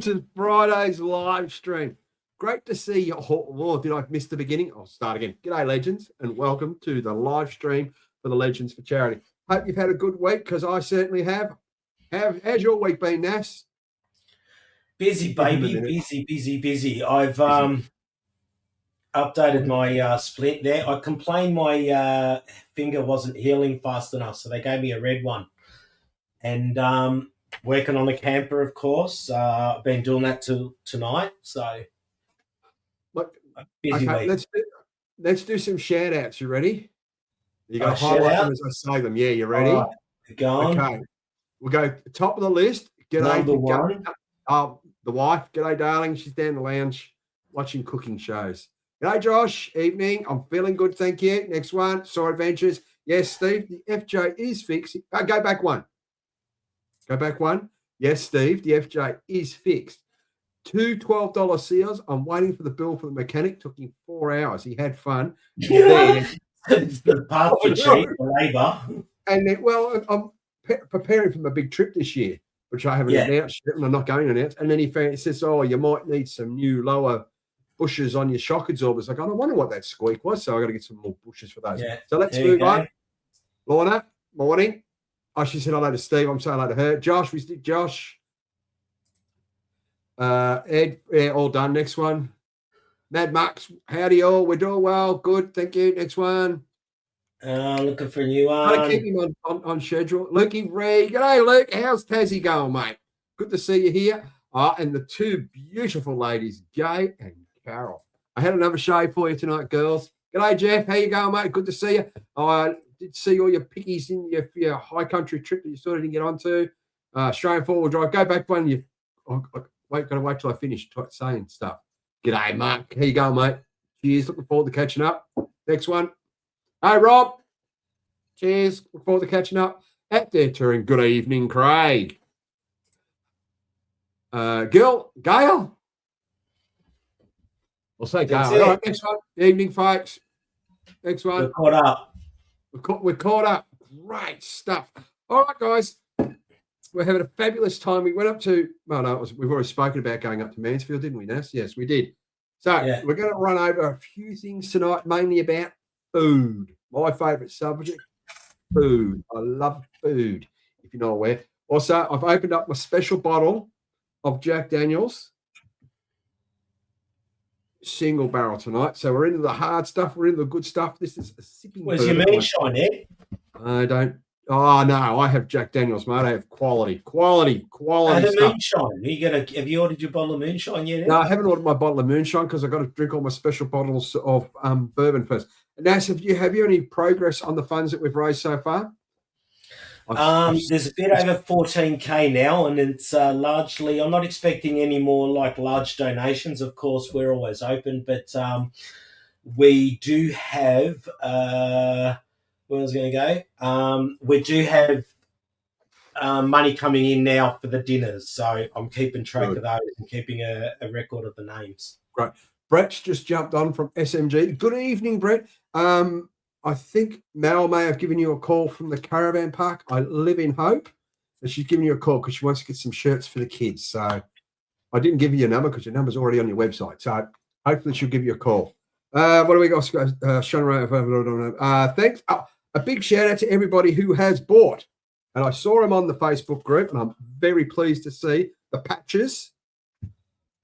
to Friday's live stream. Great to see you. Oh, did I miss the beginning? I'll start again. G'day, legends, and welcome to the live stream for the Legends for Charity. Hope you've had a good week, because I certainly have. How's your week been, Nas? Busy, baby. Busy. I've updated my splint there. I complained my finger wasn't healing fast enough, so they gave me a red one. And working on the camper, of course. I've been doing that till tonight. So, busy week. Let's do some shout outs. You ready? You got to highlight them as I say them. Yeah, you ready? Right, go on. Okay. We'll go top of the list. G'day, Number one. The wife. G'day, darling. She's down the lounge watching cooking shows. G'day, Josh. Evening. I'm feeling good, thank you. Next one. Saw Adventures. Yes, Steve. The FJ is fixed. Go back one. Go back one. Yes, Steve. The FJ is fixed. Two $12 seals. I'm waiting for the bill for the mechanic. Took him 4 hours. He had fun. It's the part for cheap, the labour. And then, well, I'm preparing for my big trip this year, which I haven't announced yet, and I'm not going to announce. And then he says, "Oh, you might need some new lower bushes on your shock absorbers." I go, "I wonder what that squeak was." So I got to get some more bushes for those. Yeah. So let's move on. Lorna, morning. Oh, she said hello to Steve. I'm saying hello to her. Josh, we did Josh. Ed, all done. Next one. Mad Max, howdy all. We're doing well. Good, thank you. Next one. Looking for a new one. Got to keep him on schedule. Lukey Reed. G'day, Luke. How's Tassie going, mate? Good to see you here. And the two beautiful ladies, Jay and Carol. I had another show for you tonight, girls. G'day, Jeff. How you going, mate? Good to see you. I did see all your pickies in your high country trip that you sort of didn't get onto. Australian four-wheel drive. Go back one. Got to wait till I finish saying stuff. G'day, Mark. How you going, mate? Cheers. Looking forward to catching up. Next one. Hey, Rob. Cheers. Look forward to catching up. At their touring. Good evening, Craig. Gail. I'll say Gail. All right, next one. Evening, folks. Next one. We're caught up. We're caught up. Great stuff. All right, guys. We're having a fabulous time. We went up to, we've already spoken about going up to Mansfield, didn't we, Nas? Yes, we did. So We're going to run over a few things tonight, mainly about food. My favourite subject, food. I love food, if you're not aware. Also, I've opened up my special bottle of Jack Daniels single barrel tonight. So we're into the hard stuff. We're into the good stuff. This is a sipping. Where's your moonshine, Ed? I don't. Oh, no, I have Jack Daniels, mate. I have quality stuff. Moonshine. Have you ordered your bottle of moonshine yet? No, I haven't ordered my bottle of moonshine because I've got to drink all my special bottles of bourbon first. Nas, have you any progress on the funds that we've raised so far? There's a bit over 14K now, and it's largely, I'm not expecting any more like large donations. Of course, we're always open, but we do have... where I was going to go. We do have money coming in now for the dinners, so I'm keeping track of those and keeping a record of the names. Great. Brett's just jumped on from SMG. Good evening, Brett. I think Mel may have given you a call from the caravan park. I live in Hope, and she's giving you a call because she wants to get some shirts for the kids. So I didn't give you your number because your number's already on your website. So hopefully she'll give you a call. What do we got? Thanks. A big shout out to everybody who has bought. And I saw him on the Facebook group, and I'm very pleased to see the patches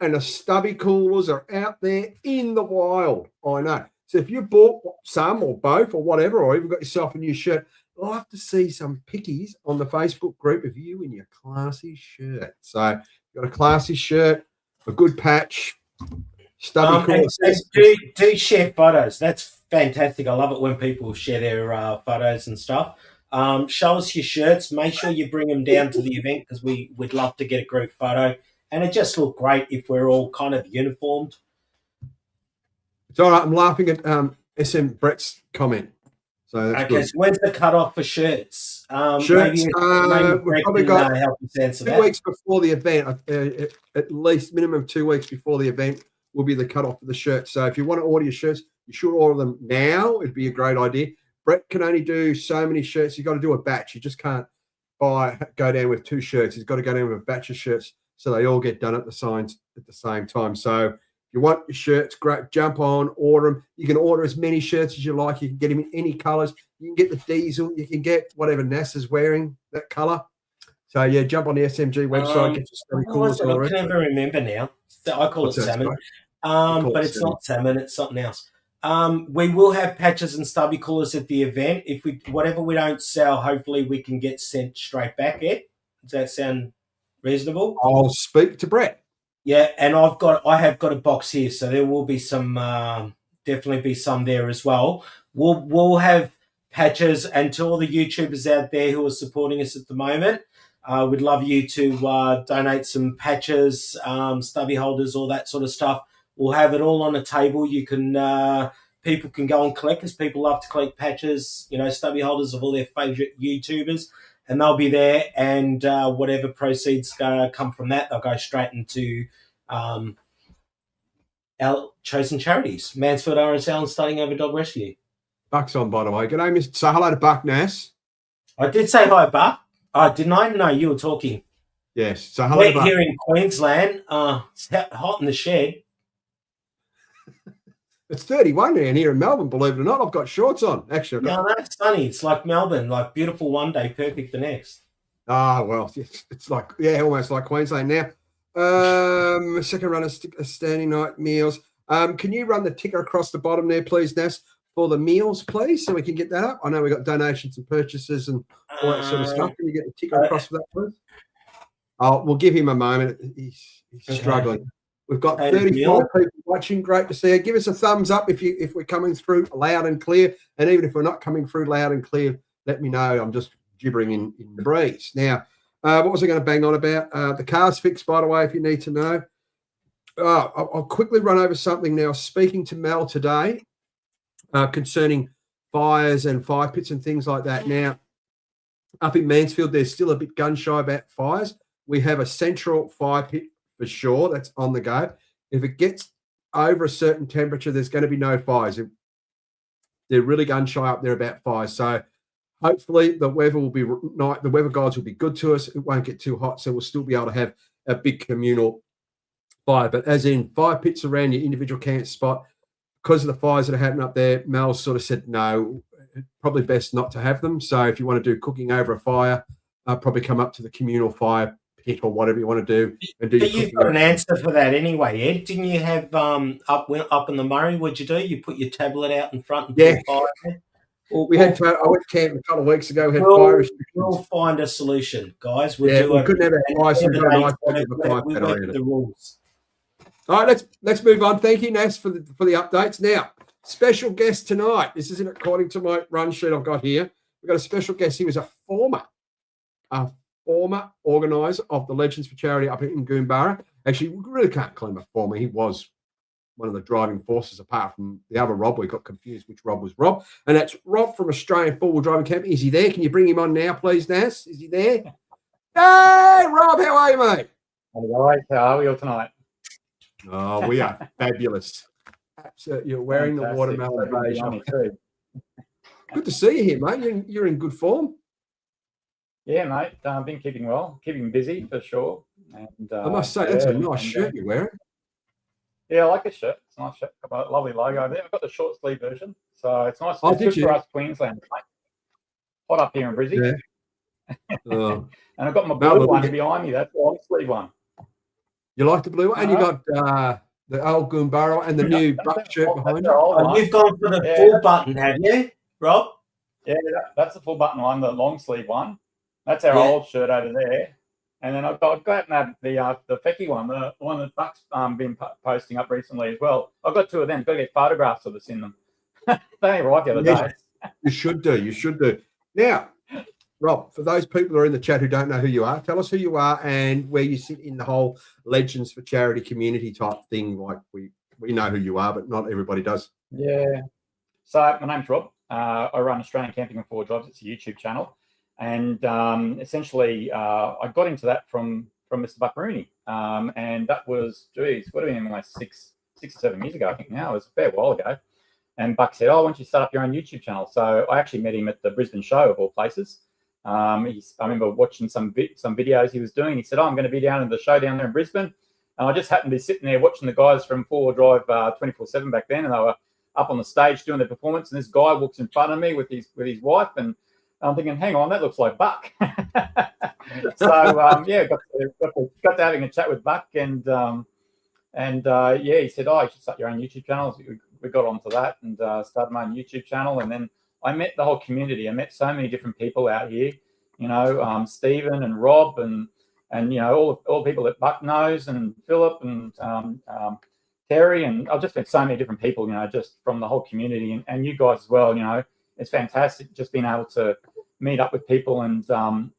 and the stubby coolers are out there in the wild. I know. So if you bought some or both or whatever, or even got yourself a new shirt, I'll have to see some pickies on the Facebook group of you in your classy shirt. So you've got a classy shirt, a good patch, stubby coolers. Do share photos. That's fantastic. I love it when people share their photos and stuff. Show us your shirts. Make sure you bring them down to the event because we'd love to get a group photo. And it just looked great if we're all kind of uniformed. It's all right. I'm laughing at SM Brett's comment. So that's good. So when's the cutoff for shirts? Shirts, we've probably got 2 weeks before the event, at least minimum 2 weeks before the event will be the cutoff for the shirts. So if you want to order your shirts, you should order them now. It'd be a great idea. Brett can only do so many shirts. You've got to do a batch. You just can't go down with 2 shirts. He's got to go down with a batch of shirts. so they all get done at the same time. So if you want your shirts, great, jump on, order them. You can order as many shirts as you like. You can get them in any colors. You can get the diesel. You can get whatever NASA's wearing, that color. So yeah, jump on the SMG website. Get your study coolers. I can never remember now. I call it salmon, but it's not salmon. It's something else. We will have patches and stubby coolers at the event. If whatever we don't sell, hopefully we can get sent straight back. Ed, does that sound reasonable? I'll speak to Brett. Yeah, and I have got a box here, so there will be some, definitely be some there as well. We'll have patches, and to all the YouTubers out there who are supporting us at the moment, we'd love you to donate some patches, stubby holders, all that sort of stuff. We'll have it all on a table. You can people can go and collect, because people love to collect patches, stubby holders of all their favourite YouTubers, and they'll be there. And whatever proceeds come from that, they'll go straight into our chosen charities: Mansfield RSL and Studying Over Dog Rescue. Buck's on, by the way. Good day, Mr. Say hello to Buck Nass. I did say hi, Buck. Didn't I? No, you were talking. Yes. So hello, Buck. Here in Queensland, it's hot in the shed. It's 31 down here in Melbourne, believe it or not. I've got shorts on, actually. No, that's sunny. It's like Melbourne, like beautiful one day, perfect the next. Well, it's like, almost like Queensland now. Second runner, standing night meals. Can you run the ticker across the bottom there, please, Nass, for the meals, please, so we can get that up? I know we've got donations and purchases and all that sort of stuff. Can you get the ticker across for that, please? We'll give him a moment. He's struggling. We've got 35 people watching. Great to see you. Give us a thumbs up if we're coming through loud and clear. And even if we're not coming through loud and clear, let me know. I'm just gibbering in the breeze. Now, what was I going to bang on about? The car's fixed, by the way, if you need to know. I'll quickly run over something now. Speaking to Mel today concerning fires and fire pits and things like that. Now, up in Mansfield, there's still a bit gun shy about fires. We have a central fire pit for sure. That's on the go. If it gets over a certain temperature, there's going to be no fires. They're really gun shy up there about fires. So hopefully the weather will be the weather gods will be good to us. It won't get too hot, so we'll still be able to have a big communal fire. But as in fire pits around your individual camp spot, because of the fires that are happening up there, Mel sort of said no, probably best not to have them. So if you want to do cooking over a fire, probably come up to the communal fire pit or whatever you want to do. And do. But you've got an answer for that anyway, Ed. Didn't you have up in the Murray? What'd you do? You put your tablet out in front and put fire. I went camping a couple of weeks ago. We had fire restrictions. We'll find a solution, guys. We couldn't have a fire. We work with the rules. All right, let's move on. Thank you, Nass, for the updates. Now, special guest tonight. This isn't according to my run sheet I've got here. We've got a special guest. He was a former organiser of the Legends for Charity up in Goombara. Actually, we really can't claim a former. He was one of the driving forces, apart from the other Rob. We got confused which Rob was Rob. And that's Rob from Australian Four-Wheel Driving Camp. Is he there? Can you bring him on now, please, Nass? Is he there? Hey, Rob, how are you, mate? All right, how are we all tonight? Oh, we are fabulous. Absolutely. You're wearing the watermelon beige. Good to see you here, mate. You're in good form. Yeah, mate. I've been keeping busy for sure. And I must say, that's a nice shirt you're wearing. Yeah, I like the shirt. It's a nice shirt. Got a lovely logo over there. I've got the short sleeve version, so it's nice. Oh, it's good for us Queenslanders, mate. Hot up here in Brisbane. Yeah. And I've got my blue one behind me. That's the long sleeve one. You like the blue one? And you got the old Goombara and the new buck shirt behind you. You've gone for the full button, have you, Rob? Yeah, that's the full button one, the long sleeve one. That's our old shirt over there. And then I've got the Fecky one, the one that Buck's been posting up recently as well. I've got two of them. Got to get photographs of us in them. They ain't right the other day. You should do. Now, Rob, for those people who are in the chat who don't know who you are, tell us who you are and where you sit in the whole Legends for Charity community type thing. Like we know who you are, but not everybody does. Yeah. So my name's Rob. I run Australian Camping and Four Jobs. It's a YouTube channel. And essentially, I got into that from Mr. Buck Rooney. And that was, would have been almost six or 7 years ago, I think now. It was a fair while ago. And Buck said, why don't you start up your own YouTube channel? So I actually met him at the Brisbane show, of all places. I remember watching some videos he was doing. He said, "Oh, I'm going to be down in the show down there in Brisbane." And I just happened to be sitting there watching the guys from 4 Drive 24/7 back then, and they were up on the stage doing their performance. And this guy walks in front of me with his wife, and I'm thinking, "Hang on, that looks like Buck." So yeah, got to having a chat with Buck, and yeah, he said, "Oh, you should start your own YouTube channel." We got onto that and started my own YouTube channel, and then I met the whole community. I met so many different people out here, you know, Stephen and Rob and you know all the people that Buck knows, and Philip and Terry, and I've just met so many different people, you know, just from the whole community, and you guys as well. You know, it's fantastic just being able to meet up with people and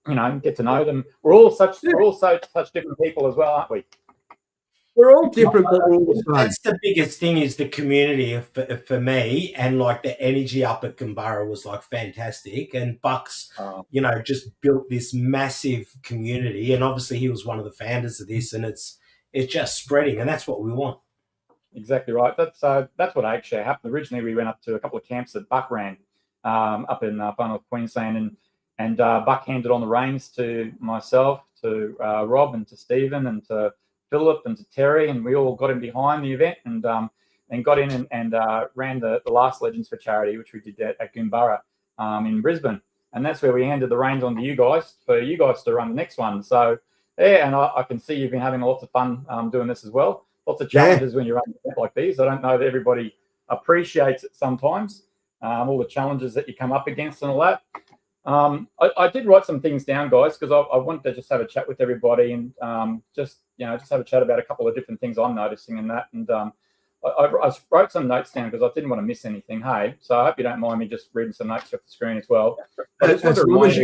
you know, get to know them. We're all such different people as well, aren't we? We're all different, but we're all the same. That's the biggest thing, is the community for me, and like the energy up at Gumbara was like fantastic. And Bucks, you know, just built this massive community, and obviously he was one of the founders of this, and it's just spreading, and that's what we want. Exactly right. That's what ACFWD happened. Originally, we went up to a couple of camps that Buck ran up in far north Queensland, and Buck handed on the reins to myself, to Rob, and to Stephen, and to Philip, and to Terry, and we all got in behind the event, and got in and ran the last Legends for Charity, which we did at Gumbara in Brisbane, and that's where we handed the reins on to you guys, for you guys to run the next one. So yeah, and I can see you've been having lots of fun doing this as well. Lots of challenges when you run an event like these. I don't know that everybody appreciates it sometimes, all the challenges that you come up against and all that. I did write some things down, guys, because I wanted to just have a chat with everybody, and just have a chat about a couple of different things I'm noticing in that. And I wrote some notes down because I didn't want to miss anything. Hey, so I hope you don't mind me just reading some notes off the screen as well. As long as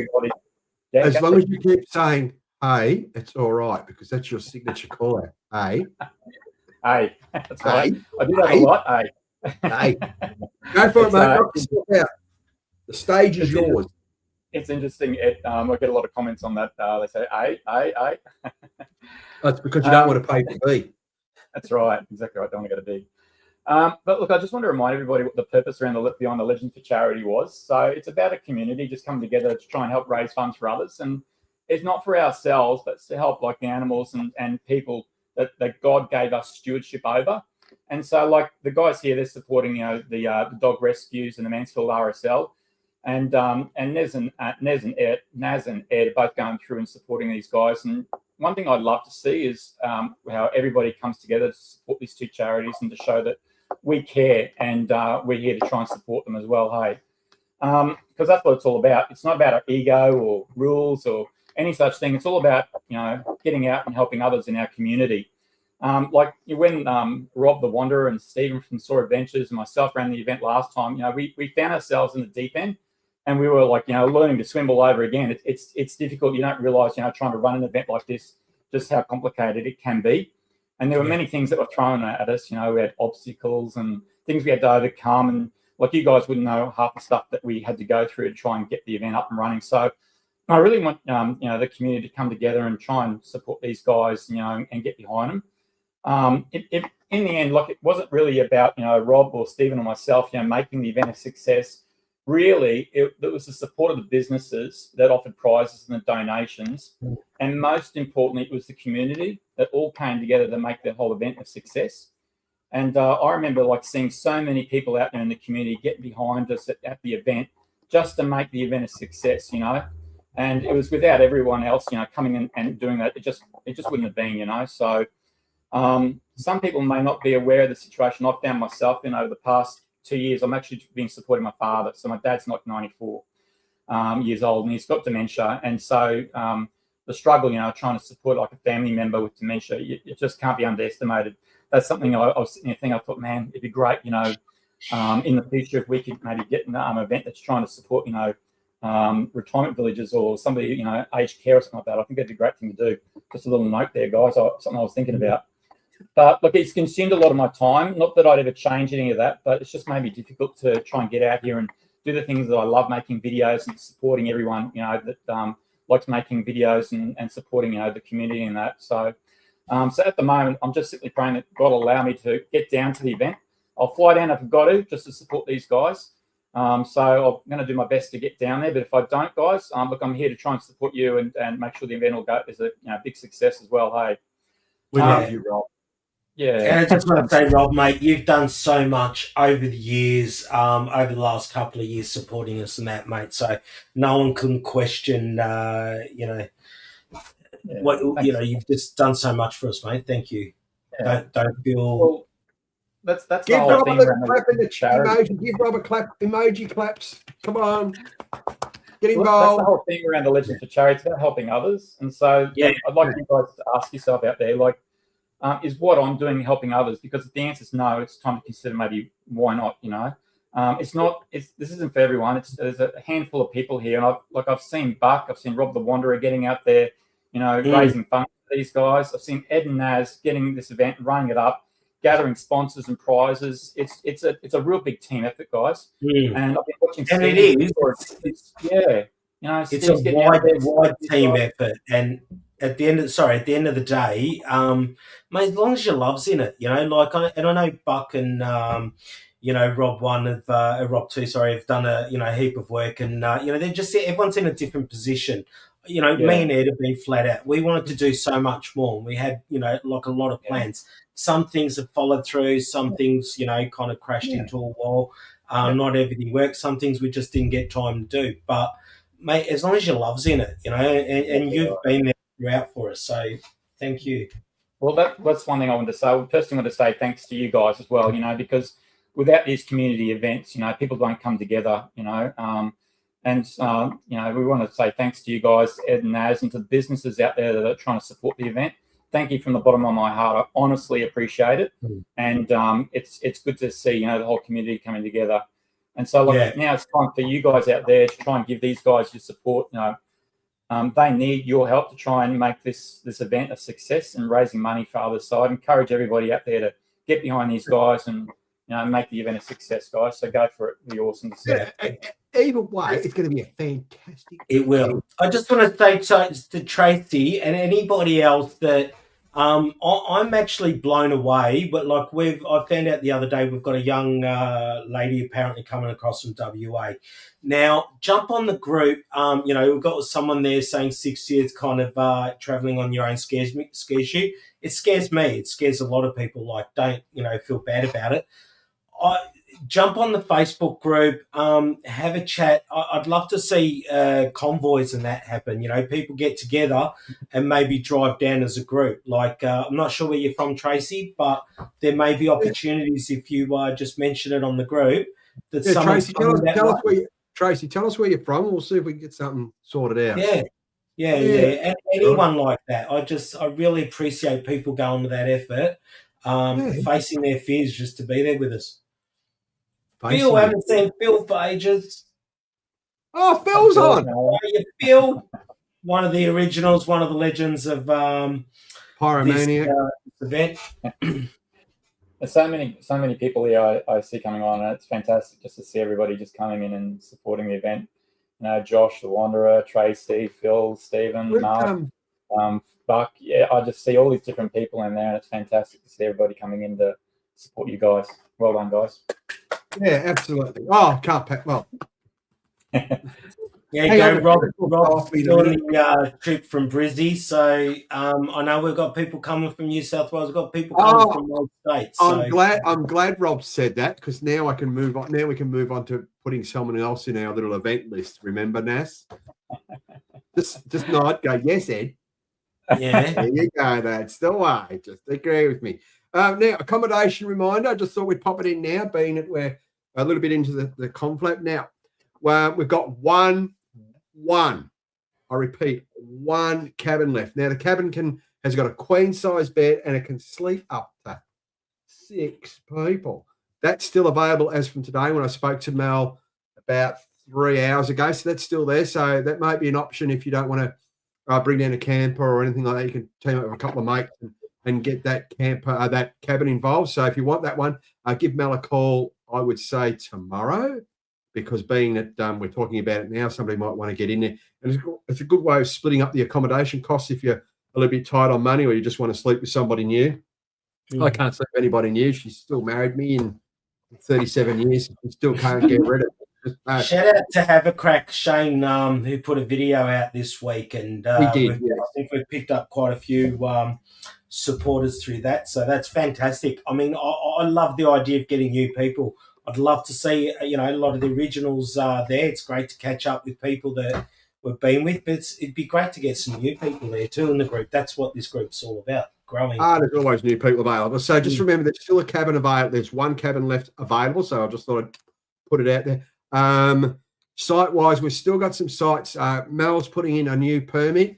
you keep saying, "Hey," it's all right, because that's your signature call out. Hey. Hey, that's right. I do that a lot. Hey. Hey. Go for it, mate. The stage is yours. It's interesting. I get a lot of comments on that. They say, "Hey." That's because you don't want to pay for B. That's right. Exactly right. Don't want to go to B. But look, I just want to remind everybody what the purpose behind the Legends for Charity was. So it's about a community just coming together to try and help raise funds for others. And it's not for ourselves, but it's to help like the animals and people that God gave us stewardship over. And so like the guys here, they're supporting, you know, the dog rescues and the Mansfield RSL. And Naz and Ed are both going through and supporting these guys. And one thing I'd love to see is how everybody comes together to support these two charities and to show that we care, and we're here to try and support them as well, hey? Because that's what it's all about. It's not about our ego or rules or any such thing. It's all about, you know, getting out and helping others in our community. Like when Rob the Wanderer and Stephen from Soar Adventures and myself ran the event last time, you know, we found ourselves in the deep end, and we were like, you know, learning to swim all over again. It's difficult. You don't realise, you know, trying to run an event like this, just how complicated it can be. And there were many things that were thrown at us. You know, we had obstacles and things we had to overcome, and like you guys wouldn't know half the stuff that we had to go through to try and get the event up and running. So I really want you know, the community to come together and try and support these guys, you know, and get behind them. In the end, like, it wasn't really about, you know, Rob or Stephen or myself, you know, making the event a success. Really, it was the support of the businesses that offered prizes and the donations, and most importantly, it was the community that all came together to make the whole event a success. And I remember like seeing so many people out there in the community get behind us at the event just to make the event a success, you know. And it was without everyone else, you know, coming in and doing that. It just wouldn't have been, you know. So some people may not be aware of the situation I've found myself in over the past 2 years. I'm actually been supporting my father. So my dad's like 94 years old, and he's got dementia. And so the struggle, you know, trying to support like a family member with dementia, it just can't be underestimated. That's something I was sitting there thinking, I thought, man, it'd be great, you know, in the future if we could maybe get an event that's trying to support, you know, retirement villages or somebody, you know, aged care or something like that. I think that'd be a great thing to do. Just a little note there, guys, something I was thinking about. But look, it's consumed a lot of my time. Not that I'd ever change any of that, but it's just made me difficult to try and get out here and do the things that I love, making videos and supporting everyone, you know, that likes making videos and supporting, you know, the community and that. So, so at the moment, I'm just simply praying that God will allow me to get down to the event. I'll fly down if I've got to, just to support these guys. So I'm going to do my best to get down there. But if I don't, guys, look, I'm here to try and support you and make sure the event will go is a big success as well. Hey, We love you, Rob. Yeah. And I just want to say, Rob, mate, you've done so much over the years, over the last couple of years supporting us and that, mate. So no one can question, you've just done so much for us, mate. Thank you. Yeah. Don't feel... Well, that's the Give whole Rob thing. a clap in the emoji. Give Rob a clap, emoji claps. Come on. Get involved. That's the whole thing around the Legends for Charity. It's about helping others. And so I'd like you guys to ask yourself out there, like, is what I'm doing helping others? Because if the answer is no, it's time to consider maybe why not, this isn't for everyone. There's a handful of people here. And I've seen Buck, I've seen Rob the Wanderer getting out there, raising funds for these guys. I've seen Ed and Naz getting this event and running it up, gathering sponsors and prizes. It's a real big team effort, guys. And I've been watching. And it is. It's a wide team effort. And at the end of the day, mate, as long as your love's in it, I know Buck and Rob Rob 2, have done a heap of work, and they're just everyone's in a different position. Me and Ed have been flat out. We wanted to do so much more. We had a lot of plans. Some things have followed through. Some things kind of crashed into a wall. Not everything worked. Some things we just didn't get time to do. But mate, as long as your love's in it, and you've been there throughout for us, so thank you. Well, that's one thing I wanted to say. I personally want to say thanks to you guys as well, because without these community events, people don't come together, we want to say thanks to you guys, Ed and Naz, and to the businesses out there that are trying to support the event. Thank you from the bottom of my heart. I honestly appreciate it. And it's good to see, the whole community coming together. And so now it's time for you guys out there to try and give these guys your support. They need your help to try and make this event a success and raising money for others. So I'd encourage everybody out there to get behind these guys and make the event a success, guys. So go for it. It'll be awesome to see. Either way, it's going to be a fantastic. It will. I just want to say to Tracy and anybody else that I'm actually blown away. But I found out the other day we've got a young lady apparently coming across from WA. Now, jump on the group. We've got someone there saying 6 years kind of traveling on your own scares you. It scares me. It scares a lot of people. Don't feel bad about it. Jump on the Facebook group, have a chat. I'd love to see convoys and that happen. People get together and maybe drive down as a group. I'm not sure where you're from, Tracy, but there may be opportunities if you just mention it on the group. Tracy, Tracy, tell us where you're from. We'll see if we can get something sorted out. Yeah. And anyone like that, I really appreciate people going to that effort, facing their fears just to be there with us. Phil, I haven't seen Phil for ages. Oh, Phil's on. Phil, one of the originals, one of the legends of Pyromaniac event. There's so many people here I see coming on, and it's fantastic just to see everybody just coming in and supporting the event. Josh, the Wanderer, Tracy, Phil, Stephen, Mark, Buck. Yeah, I just see all these different people in there, and it's fantastic to see everybody coming in to support you guys. Well done, guys. Yeah, absolutely. Oh, can't pack. Well, Rob's doing the trip from Brizzy. So I know we've got people coming from New South Wales. We've got people coming from most states. So. I'm glad Rob said that, because now I can move on. Now we can move on to putting someone else in our little event list. Remember, Nas? just nod. Go, yes, Ed. Yeah. There you go. That's the way. Just agree with me. Now, accommodation reminder. I just thought we'd pop it in now, being that we're a little bit into the conflap now. We've got one. I repeat, one cabin left. Now the cabin has got a queen size bed and it can sleep up to 6 people. That's still available as from today when I spoke to Mel about 3 hours ago. So that's still there. So that might be an option if you don't want to bring down a camper or anything like that. You can team up with a couple of mates and get that camper, that cabin involved. So if you want that one, give Mel a call. I would say tomorrow, because being that we're talking about it now, somebody might want to get in there. And it's a good way of splitting up the accommodation costs if you're a little bit tight on money or you just want to sleep with somebody new. I can't sleep with anybody new. She's still married me in 37 years. She still can't get rid of it. Shout out to Have a Crack, Shane, who put a video out this week, and We did, I think we've picked up quite a few supporters through that. So that's fantastic. I mean, I love the idea of getting new people. I'd love to see, a lot of the originals there. It's great to catch up with people that we've been with, but it'd be great to get some new people there too in the group. That's what this group's all about, growing. There's always new people available. So just remember, there's still a cabin available. There's one cabin left available, so I just thought I'd put it out there. Site-wise, we've still got some sites. Mel's putting in a new permit,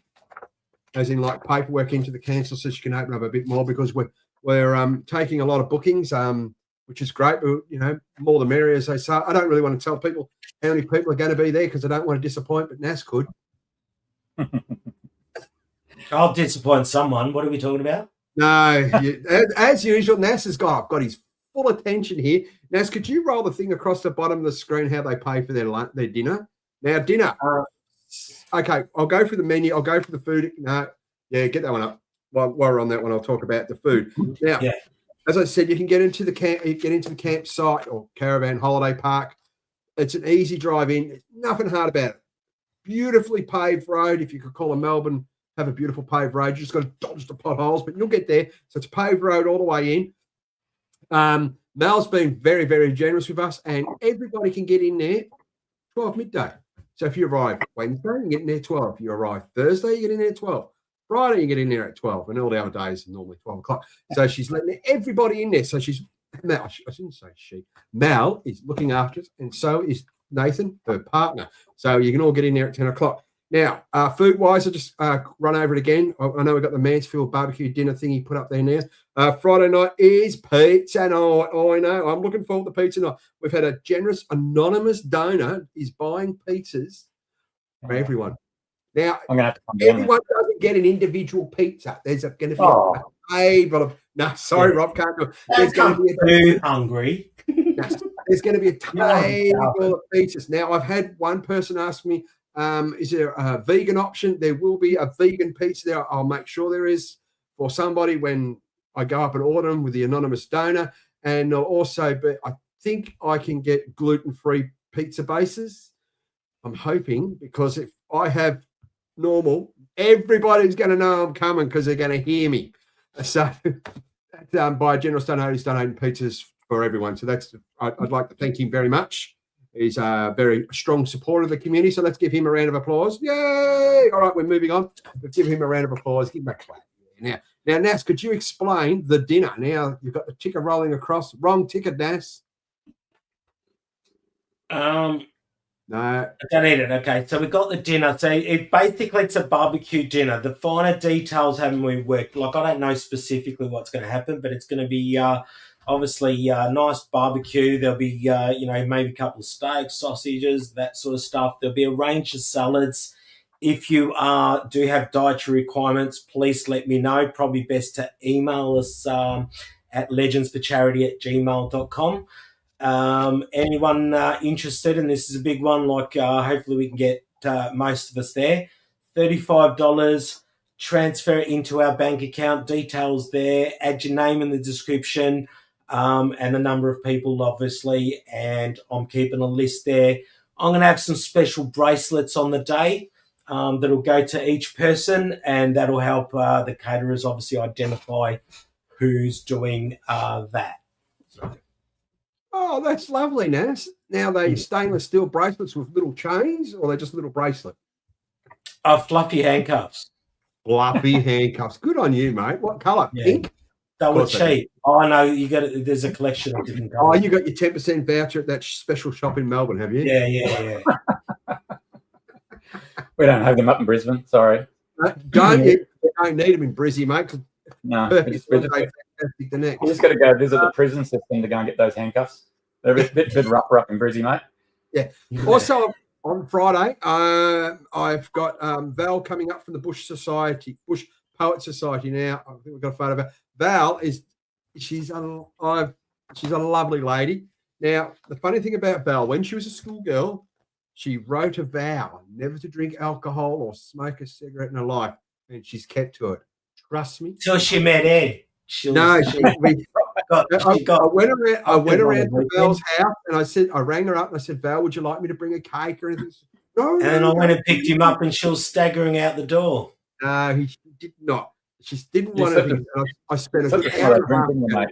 as in like paperwork into the council, so she can open up a bit more, because we're taking a lot of bookings, which is great. But, more the merrier, as they say. I don't really want to tell people how many people are going to be there, because I don't want to disappoint, but Nas could. I'll disappoint someone. What are we talking about? No, as usual, Nas has got his full attention here. Nas, could you roll the thing across the bottom of the screen how they pay for their dinner? Now, dinner. Okay, I'll go for the menu. I'll go for the food. No, yeah, get that one up. While we're on that one, I'll talk about the food. Now, as I said, you can get into the campsite or caravan holiday park. It's an easy drive in. There's nothing hard about it. Beautifully paved road. If you could call a Melbourne, have a beautiful paved road. You just got to dodge the potholes, but you'll get there. So it's a paved road all the way in. Mel's been very, very generous with us, and everybody can get in there 12 midday. So if you arrive Wednesday, you get in there 12. If you arrive Thursday, you get in there 12. Friday, you get in there at 12, and all the other days are normally 12 o'clock. So she's letting everybody in there. So Mel, I shouldn't say she. Mel is looking after us, and so is Nathan, her partner. So you can all get in there at 10 o'clock. Now, food-wise, I'll just run over it again. I know we've got the Mansfield barbecue dinner thing he put up there now. Friday night is pizza night. Oh, I know. I'm looking forward to pizza night. We've had a generous anonymous donor is buying pizzas for everyone. Now, I'm gonna have to come everyone doesn't get an individual pizza. There's going to be a table of... No, sorry, Rob, can't do it. There's going to be too hungry. There's going to be a table of pizzas. Now, I've had one person ask me, is there a vegan option? There will be a vegan pizza there. I'll make sure there is for somebody when I go up and order them with the anonymous donor. And also, but I think I can get gluten-free pizza bases. I'm hoping, because if I have normal, everybody's going to know I'm coming because they're going to hear me. So by a generous donor, he's donating pizzas for everyone. So I'd like to thank him very much. He's a very strong supporter of the community. So let's give him a round of applause. Yay! All right, we're moving on. Let's give him a round of applause. Give him a clap. Now, Nas, could you explain the dinner? Now, you've got the ticker rolling across. Wrong ticker, Nas. No. I don't eat it. Okay, so we've got the dinner. So it's a barbecue dinner. The finer details haven't we worked. Like, I don't know specifically what's going to happen, but it's going to be obviously nice barbecue. There'll be maybe a couple of steaks, sausages, that sort of stuff. There'll be a range of salads. If you do have dietary requirements, please let me know. Probably best to email us at legendsforcharity@gmail.com. Anyone interested, and this is a big one, hopefully we can get most of us there. $35, transfer it into our bank account, details there, add your name in the description, and the number of people, obviously, and I'm keeping a list there. I'm going to have some special bracelets on the day that'll go to each person, and that'll help the caterers obviously identify who's doing that. Oh, that's lovely, Nas. Now, they stainless steel bracelets with little chains, or they're just little bracelet? Fluffy handcuffs. Fluffy handcuffs. Good on you, mate. What colour? Yeah. Pink? They were cheap. Oh, no, you got it. There's a collection of different colours. Oh, you got your 10% voucher at that special shop in Melbourne, have you? Yeah. We don't have them up in Brisbane. Sorry. Don't need them in Brizzy, mate. No. You just got to go visit the prison system to go and get those handcuffs. They're a bit rougher up in Brizzy, mate. Yeah. Also, on Friday, I've got Val coming up from the Bush Poet Society now. I think we've got a photo of her. Val she's a lovely lady. Now, the funny thing about Val, when she was a schoolgirl, she wrote a vow never to drink alcohol or smoke a cigarette in her life, and she's kept to it. Trust me. Till she met Ed. I went around to Val's house and I rang her up and I said, Val, would you like me to bring a cake or anything? No. And then I went and picked him up and she was staggering out the door. No, he did not. She just didn't want anything. I spent a good hour and a half.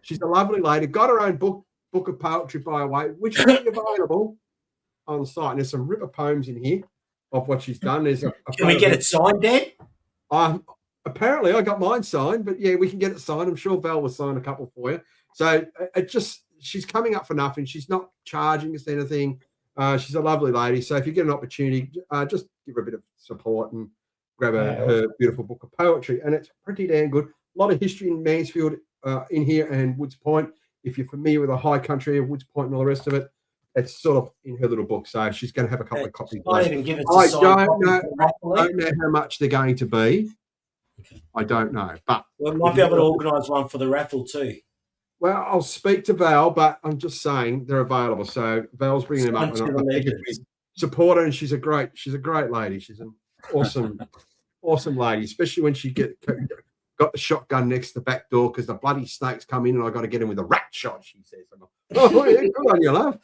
She's a lovely lady. Got her own book of poetry, by the way, which will be available on site. And there's some ripper poems in here of what she's done. There's Can we get it signed, Dad? Apparently, I got mine signed, but yeah, we can get it signed. I'm sure Val will sign a couple for you. So she's coming up for nothing. She's not charging us anything. She's a lovely lady. So if you get an opportunity, just give her a bit of support and grab her beautiful book of poetry. And it's pretty damn good. A lot of history in Mansfield in here and Woods Point. If you're familiar with the high country of Woods Point and all the rest of it, it's sort of in her little book. So she's going to have a couple of copies. I don't know how much they're going to be. Okay. I don't know. But we might be able to organise one for the raffle too. Well, I'll speak to Val, but I'm just saying they're available. So Val's bringing them up. Support her, and she's a great lady. She's an awesome lady, especially when she got the shotgun next to the back door because the bloody snakes come in and I got to get him with a rat shot, she says. Oh, yeah, good on you, love.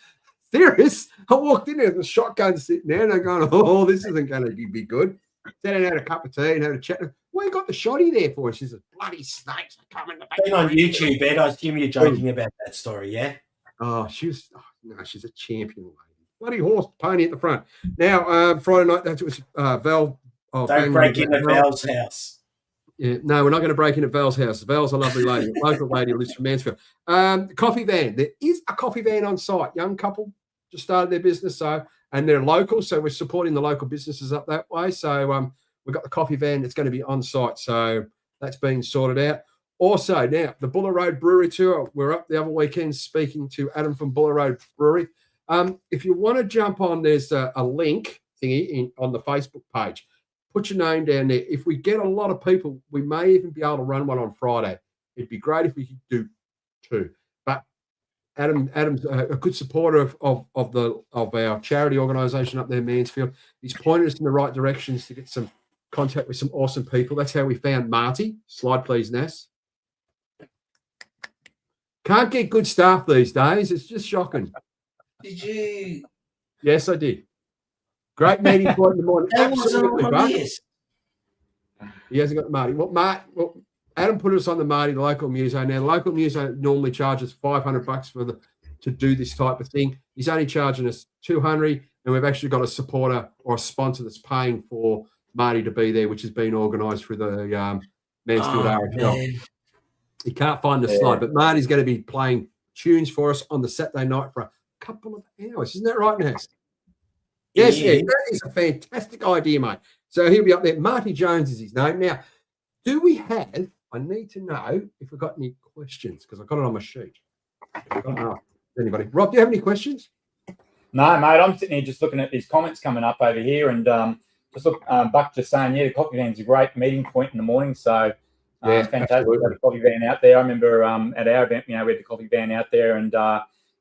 Serious? I walked in there with the shotgun sitting there and I'm going, oh, this isn't going to be good. Sat and had a cup of tea and had a chat. What you got the shotty there for? She says, bloody snakes are coming to back. On YouTube, Ed. I assume you're joking about that story, yeah? Oh, she's a champion lady. Bloody horse pony at the front. Now, Friday night, that was Val. Don't break into Val's house. Yeah, no, we're not going to break into Val's house. Val's a lovely lady, a local lady who lives from Mansfield. Coffee van. There is a coffee van on site. Young couple just started their business, and they're local, so we're supporting the local businesses up that way. So we've got the coffee van that's going to be on site. So that's been sorted out. Also, now the Buller Road Brewery Tour. We're up the other weekend speaking to Adam from Buller Road Brewery. If you want to jump on, there's a link thingy on the Facebook page. Put your name down there. If we get a lot of people, we may even be able to run one on Friday. It'd be great if we could do two. But Adam's a good supporter of our charity organisation up there in Mansfield. He's pointed us in the right directions to get some contact with some awesome people. That's how we found Marty. Slide, please, Nass. Can't get good staff these days. It's just shocking. Did you? Yes, I did. Great meeting point in the morning. Absolutely, but he hasn't got the Marty. Well, Adam put us on the Marty, the local muso. Now, the local muso normally charges $500 to do this type of thing. He's only charging us $200, and we've actually got a supporter or a sponsor that's paying for Marty to be there, which has been organised through the Mansfield RFL. He can't find the slide, but Marty's going to be playing tunes for us on the Saturday night for a couple of hours. Isn't that right, Nass? Yes, yeah, that is a fantastic idea, mate. So he'll be up there. Marty Jones is his name. Now, I need to know if we've got any questions because I've got it on my sheet. Anybody? Rob, do you have any questions? No, mate. I'm sitting here just looking at these comments coming up over here and just look, Buck just saying, the coffee van's a great meeting point in the morning. So fantastic to have a coffee van out there. I remember at our event, we had the coffee van out there and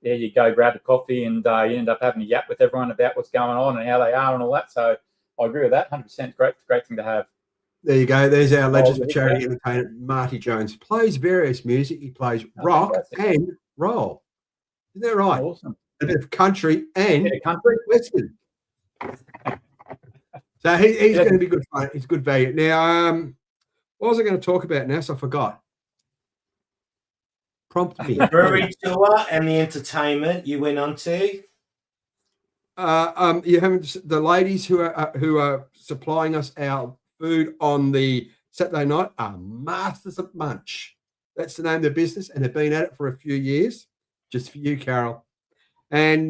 there you go, grab a coffee and you end up having a yap with everyone about what's going on and how they are and all that. So I agree with that. 100% great thing to have. There you go. There's our Legends of Charity entertainer, Marty Jones. Plays various music. He plays rock and roll. Isn't that right? Awesome. A bit of country and western. So he's going to be good fun. He's good value. Now, what was I going to talk about now? So I forgot. Prompt me. The brewery tour and the entertainment you went on to. You haven't the ladies who are supplying us our food on the Saturday night are Masters of Munch. That's the name of their business, and they've been at it for a few years. Just for you, Carol. And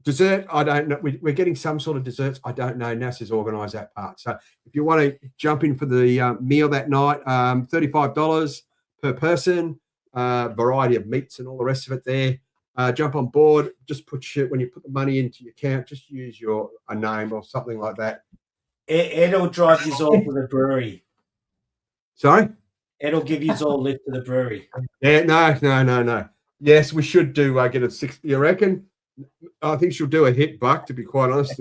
dessert, I don't know. We're getting some sort of desserts. I don't know. NASA's organised that part. So if you want to jump in for the meal that night, $35 per person. Variety of meats and all the rest of it there. Jump on board. Just when you put the money into your account, just use a name or something like that. Ed'll drive you all to the brewery. Sorry? Ed'll give you all lift to the brewery. Yeah, no. Yes, we should do get a 60, you reckon? I think she'll do a hit, Buck, to be quite honest.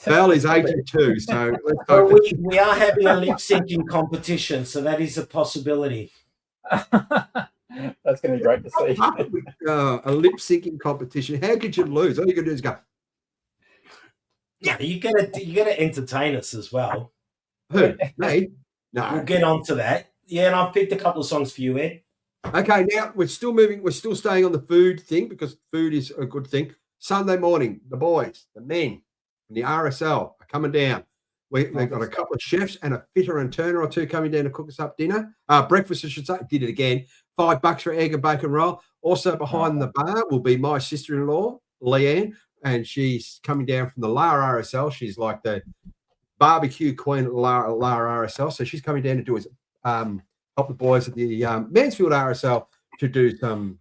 Val is 82, so let's hope we are having a lip syncing competition, so that is a possibility. That's going to be great to see. A lip syncing competition. How could you lose? All you can do is go. Yeah, you gotta entertain us as well. Who? Me? No. We'll get on to that. Yeah, and I've picked a couple of songs for you, Ed. Okay, now we're still moving. We're still staying on the food thing because food is a good thing. Sunday morning, the boys, the men, and the RSL are coming down. They've got a couple of chefs and a fitter and turner or two coming down to cook us up dinner. Breakfast, I should say. Did it again. $5 for egg and bacon roll. Also behind the bar will be my sister-in-law, Leanne, and she's coming down from the Lara RSL. She's like the barbecue queen at Lara RSL. So she's coming down to do us help the boys at the Mansfield RSL to do some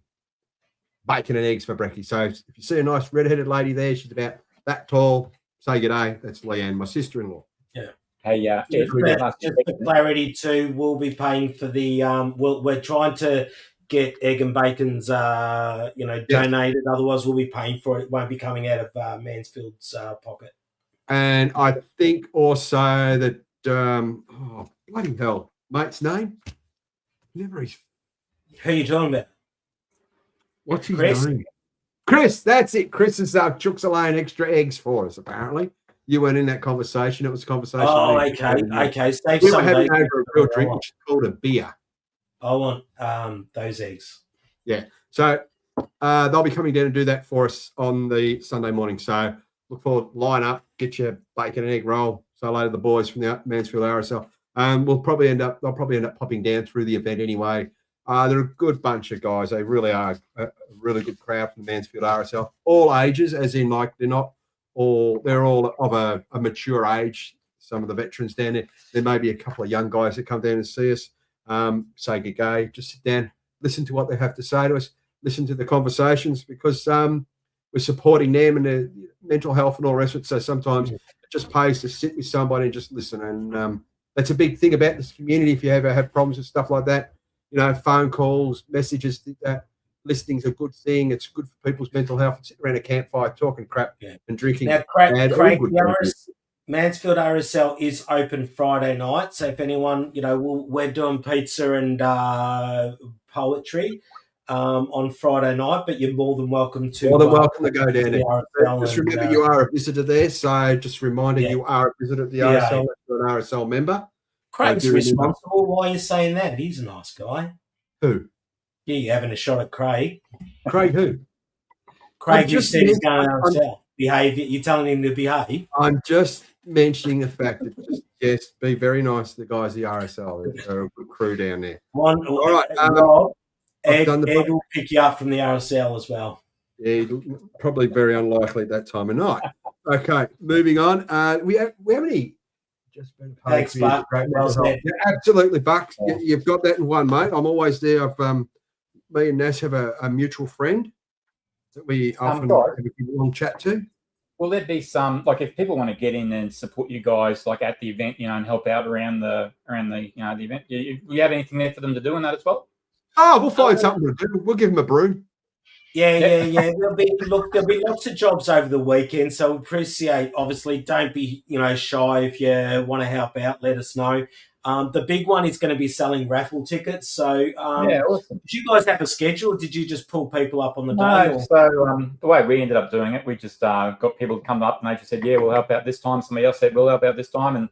bacon and eggs for brekkie. So if you see a nice red-headed lady there, she's about that tall, say good day. That's Leanne, my sister-in-law. Yeah. Hey, just for clarity too, we'll be paying for the we're trying to get egg and bacon's donated. Otherwise, we'll be paying for it. It won't be coming out of Mansfield's pocket. And I think also that bloody hell, mate's name. Never is. Who are you talking about? What's his Chris? name? Chris, that's it. Chris has chooks laying extra eggs for us, apparently. You weren't in that conversation. It was a conversation. Oh, okay. Save we some were having of those. over a real drink, which is called a beer. I want those eggs. Yeah. So they'll be coming down to do that for us on the Sunday morning. So look forward, line up, get your bacon and egg roll. Say hello to the boys from the Mansfield RSL. They'll probably end up popping down through the event anyway. They're a good bunch of guys. They really are a really good crowd from the Mansfield RSL. All ages, as in like they're all of a mature age. Some of the veterans down there. There may be a couple of young guys that come down and see us. Say good day, just sit down, listen to what they have to say to us, listen to the conversations because we're supporting them and their mental health and all the rest of it. So sometimes it just pays to sit with somebody and just listen. And that's a big thing about this community. If you ever have problems with stuff like that, phone calls, messages, listening's a good thing. It's good for people's mental health. Sit around a campfire talking crap and drinking. Now, Craig, Mansfield RSL is open Friday night. So if anyone, we're doing pizza and poetry on Friday night, but you're more than welcome to. More than welcome to go down there. Just remember you are a visitor there. So just a reminder, you are a visitor at the RSL. You're an RSL member. Craig's responsible. Why are you saying that? He's a nice guy. Who? Yeah, you're having a shot at Craig. Craig who? Craig, you said he's going to RSL. Behave. You're telling him to behave. I'm just mentioning the fact that be very nice to the guys at the RSL. They're a good crew down there. All right, Rob, Ed will pick you up from the RSL as well. Yeah, probably very unlikely at that time of night. Okay, moving on. We have any. Just been thanks, Buck. Yeah, absolutely, Buck. You've got that in one, mate. I'm always there. Me and Nas have a mutual friend that we often have a long chat to. Will there be some, like, if people want to get in and support you guys, like at the event, and help out around the the event? Do you have anything there for them to do in that as well? Oh, we'll find something to do. We'll give them a broom. Yeah. There'll be lots of jobs over the weekend. So appreciate. Obviously, don't be shy if you want to help out. Let us know. The big one is going to be selling raffle tickets. So, awesome. Did you guys have a schedule? Or did you just pull people up on the day? No, so the way we ended up doing it, we just got people to come up and they just said, we'll help out this time. Somebody else said, we'll help out this time. And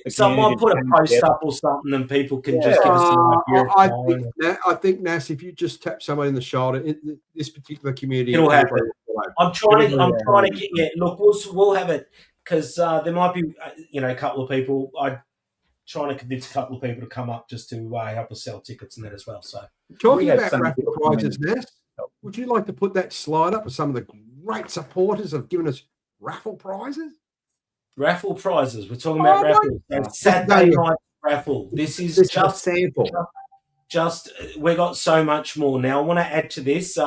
someone put a post up or something and people can just give us an idea. I think, Nas, if you just tap someone in the shoulder, in this particular community, it'll happen. I'm trying to get, look, we'll have it because there might be, a couple of people. Trying to convince a couple of people to come up just to help us sell tickets and that as well. So, talking about raffle prizes, Ness, would you like to put that slide up with some of the great supporters have given us raffle prizes? Raffle prizes. We're talking about raffle. Saturday night raffle. This is just a sample. We got so much more. Now I want to add to this.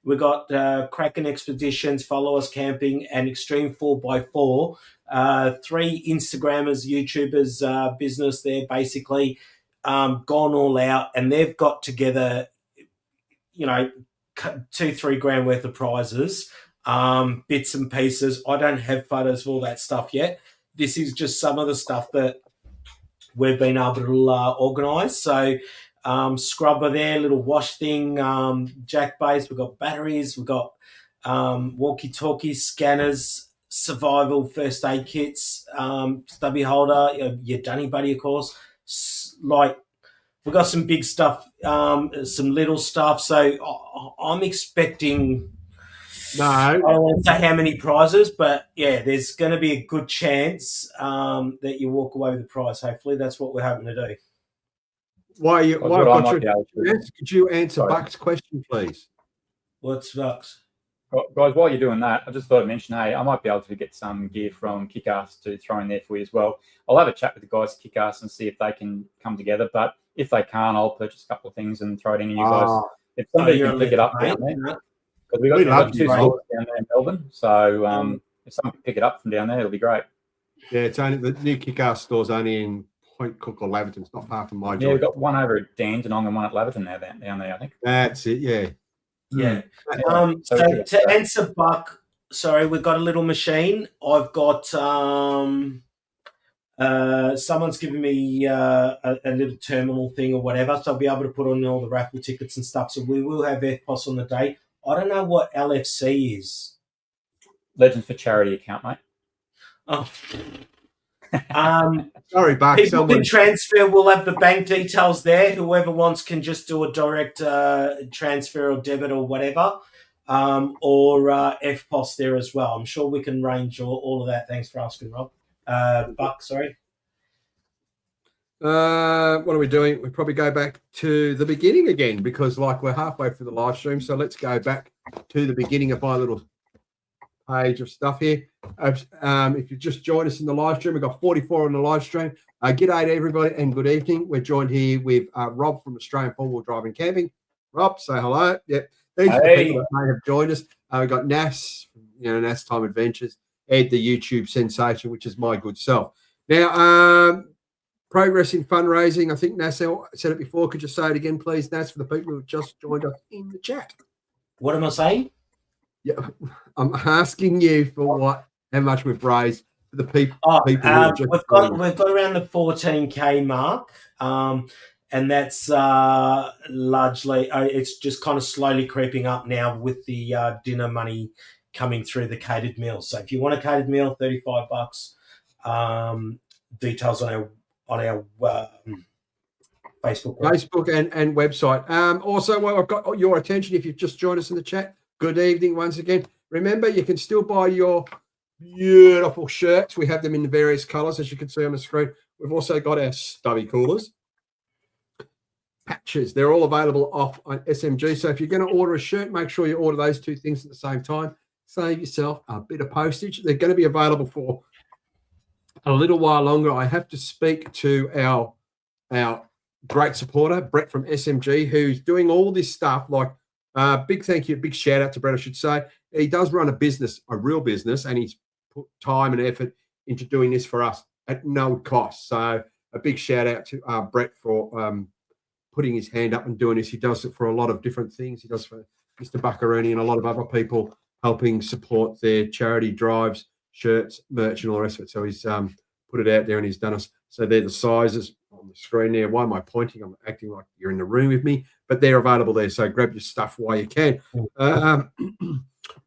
We got Kraken Expeditions, Follow Us Camping, and Extreme 4x4. 3 Instagrammers, YouTubers, business there basically gone all out, and they've got together, 2-3 grand worth of prizes, bits and pieces. I don't have photos of all that stuff yet. This is just some of the stuff that we've been able to organise. So scrubber there, little wash thing, jack base. We've got batteries. We've got walkie-talkies, scanners, survival first aid kits, stubby holder, your Dunny Buddy, of course. We've got some big stuff, some little stuff. So I'm expecting. No, I don't want to say how many prizes, but yeah, there's going to be a good chance that you walk away with the prize. Hopefully, that's what we're hoping to do. Could you answer Buck's question, please? What's Buck's? Guys, while you're doing that, I just thought I'd mention, hey, I might be able to get some gear from Kickass to throw in there for you as well. I'll have a chat with the guys at Kickass and see if they can come together. But if they can't, I'll purchase a couple of things and throw it in to you guys. If somebody can pick it up down there. Because we've got 2 stores down there in Melbourne. So if someone can pick it up from down there, it'll be great. Yeah, it's only the new Kickass store's only in Point Cook or Laverton. It's not far from my job. Yeah, we've got one over at Dandenong and one at Laverton now down there, I think. That's it, yeah. Yeah. So to answer Buck, sorry, we've got a little machine. I've got someone's given me a little terminal thing or whatever, so I'll be able to put on all the raffle tickets and stuff. So we will have FPOS on the day. I don't know what LFC is. Legends for Charity account, mate. Oh. Sorry, Buck. People can transfer. We'll have the bank details there. Whoever wants can just do a direct transfer or debit or whatever, or FPOS there as well. I'm sure we can arrange all of that. Thanks for asking, Rob. Buck, sorry. What are we doing? We probably go back to the beginning again because, we're halfway through the live stream. So let's go back to the beginning of my little page of stuff here. If you just joined us in the live stream, we've got 44 on the live stream. G'day to everybody and good evening. We're joined here with Rob from Australian Four-Wheel Driving Camping. Rob, say hello. Yep. These are the people that may have joined us. We've got Nas, Nas Time Adventures, Ed, the YouTube sensation, which is my good self. Now, progress in fundraising. I think Nas said it before. Could you say it again, please, Nas, for the people who have just joined us in the chat? What am I saying? Yeah, I'm asking you for how much we've raised for the people. We've got around the 14K mark, and that's largely it's just kind of slowly creeping up now with the dinner money coming through the catered meal. So if you want a catered meal, $35. Details on our Facebook and website. Also, while I've got your attention, if you've just joined us in the chat, good evening once again. Remember, you can still buy your beautiful shirts. We have them in the various colours, as you can see on the screen. We've also got our stubby coolers, patches. They're all available off on SMG. So if you're going to order a shirt, make sure you order those 2 things at the same time. Save yourself a bit of postage. They're going to be available for a little while longer. I have to speak to our great supporter, Brett from SMG, who's doing all this stuff. Big thank you, big shout out to Brett, I should say. He does run a business, a real business, and he's put time and effort into doing this for us at no cost. So a big shout out to Brett for putting his hand up and doing this. He does it for a lot of different things. He does for Mr. Buckaroni and a lot of other people helping support their charity drives, shirts, merch, and all the rest of it. So he's put it out there and he's done us. So they're the sizes on the screen there. Why am I pointing? I'm acting like you're in the room with me, but they're available there. So grab your stuff while you can.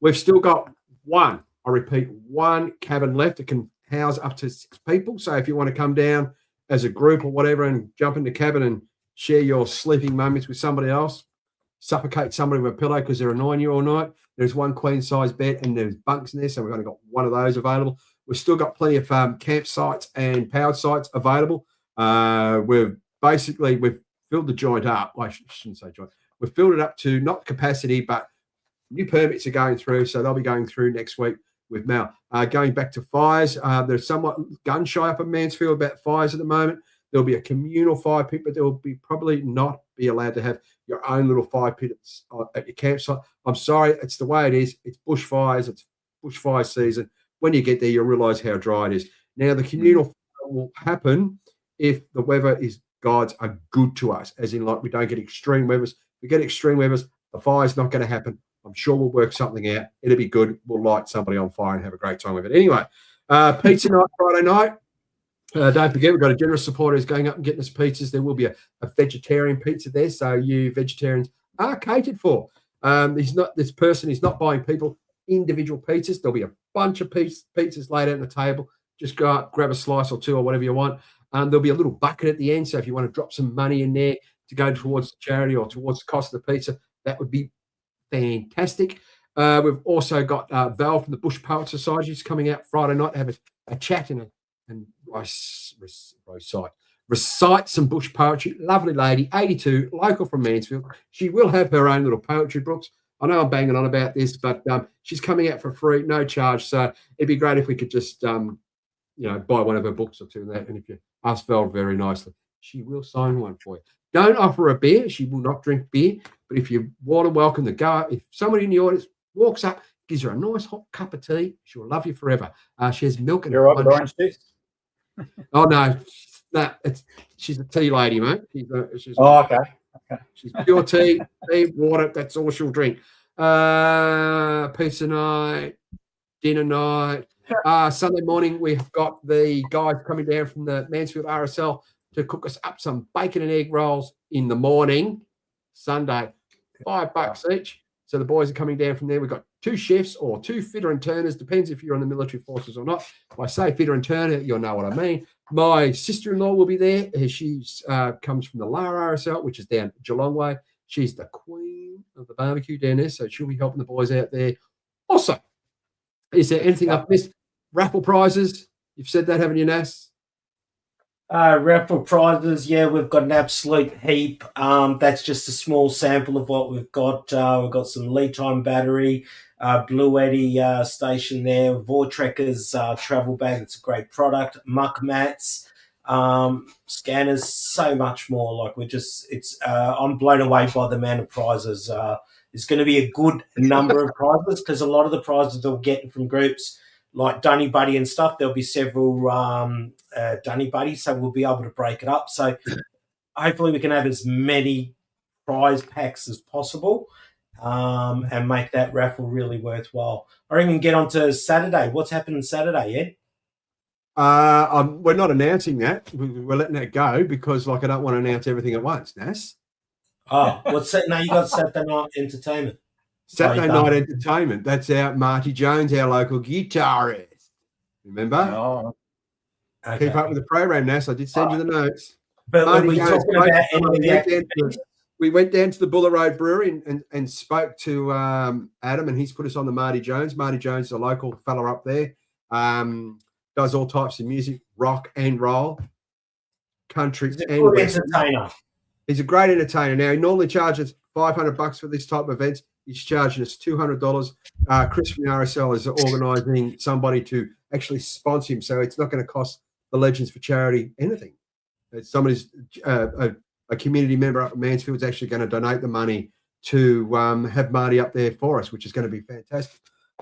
We've still got one cabin left. It can house up to 6 people. So if you want to come down as a group or whatever and jump in the cabin and share your sleeping moments with somebody else, suffocate somebody with a pillow because they're annoying you all night, there's one queen size bed and there's bunks in there. So we've only got one of those available. We've still got plenty of campsites and powered sites available. We've filled the joint up. I shouldn't say joint. We've filled it up to not capacity, but new permits are going through. So they'll be going through next week with Mel. Going back to fires, they're somewhat gun shy up in Mansfield about fires at the moment. There'll be a communal fire pit, but there will be probably not be allowed to have your own little fire pit at your campsite. I'm sorry, it's the way it is. It's bushfires. It's bushfire season. When you get there, you'll realise how dry it is. Now, the communal fire will happen if the weather gods are good to us, as in we don't get extreme weathers. If we get extreme weathers, the fire's not going to happen. I'm sure we'll work something out. It'll be good. We'll light somebody on fire and have a great time with it. Anyway, pizza night Friday night. Don't forget, we've got a generous supporter who's going up and getting us pizzas. There will be a vegetarian pizza there, so you vegetarians are catered for. This person is not buying people individual pizzas. There'll be a bunch of pizzas laid out on the table. Just go up, grab a slice or two or whatever you want. There'll be a little bucket at the end, so if you want to drop some money in there to go towards the charity or towards the cost of the pizza, that would be fantastic. We've also got Val from the Bush Poet Society is coming out Friday night to have a chat and recite some bush poetry. Lovely lady, 82, local from Mansfield. She will have her own little poetry books. I know I'm banging on about this, but she's coming out for free, no charge. So it'd be great if we could just, buy one of her books or two and that. And if you ask Val very nicely, she will sign one for you. Don't offer a beer. She will not drink beer. But if you want to welcome the go, if somebody in the audience walks up, gives her a nice hot cup of tea, she'll love you forever. She has milk and orange juice. Oh no, she's a tea lady, mate. Okay. She's pure tea, water. That's all she'll drink. Pizza night, dinner night. Sunday morning, we've got the guys coming down from the Mansfield RSL to cook us up some bacon and egg rolls in the morning. Sunday, $5 each. So the boys are coming down from there. We've got 2 chefs or 2 fitter and turners, depends if you're on the military forces or not. If I say fitter and turner, you'll know what I mean. My sister-in-law will be there. She comes from the Lower RSL, which is down Geelong way. She's the queen of the barbecue down there, so she'll be helping the boys out there. Also, is there anything I've missed? Raffle prizes. You've said that, haven't you, Nas? Raffle prizes, yeah, we've got an absolute heap. That's just a small sample of what we've got. We've got some lead time battery, Blue Eddy station there, Vortrekkers travel bag. It's a great product. Muck mats, scanners, so much more. Like I'm blown away by the amount of prizes. It's going to be a good number of prizes because a lot of the prizes they'll get from groups like Dunny Buddy and stuff. There'll be several Dunny Buddies, so we'll be able to break it up. So hopefully we can have as many prize packs as possible and make that raffle really worthwhile. Or even get on to Saturday. What's happening Saturday, Ed? We're not announcing that. We're letting that go because, I don't want to announce everything at once, Nas. Oh, no, you got Saturday night entertainment. Saturday night entertainment. That's Marty Jones, our local guitarist. Remember? Oh, okay. Keep up with the program, Nas. I did send you the notes. But Marty Jones, we went down to the Buller Road Brewery and spoke to Adam, and he's put us on the Marty Jones. Marty Jones is a local fella up there. Does all types of music, rock and roll, country. He's a good entertainer. He's a great entertainer. Now, he normally charges $500 for this type of events. He's charging us $200. Chris from the RSL is organising somebody to actually sponsor him, so it's not going to cost the Legends for Charity anything. It's somebody's a community member up in Mansfield is actually going to donate the money to have Marty up there for us, which is going to be fantastic.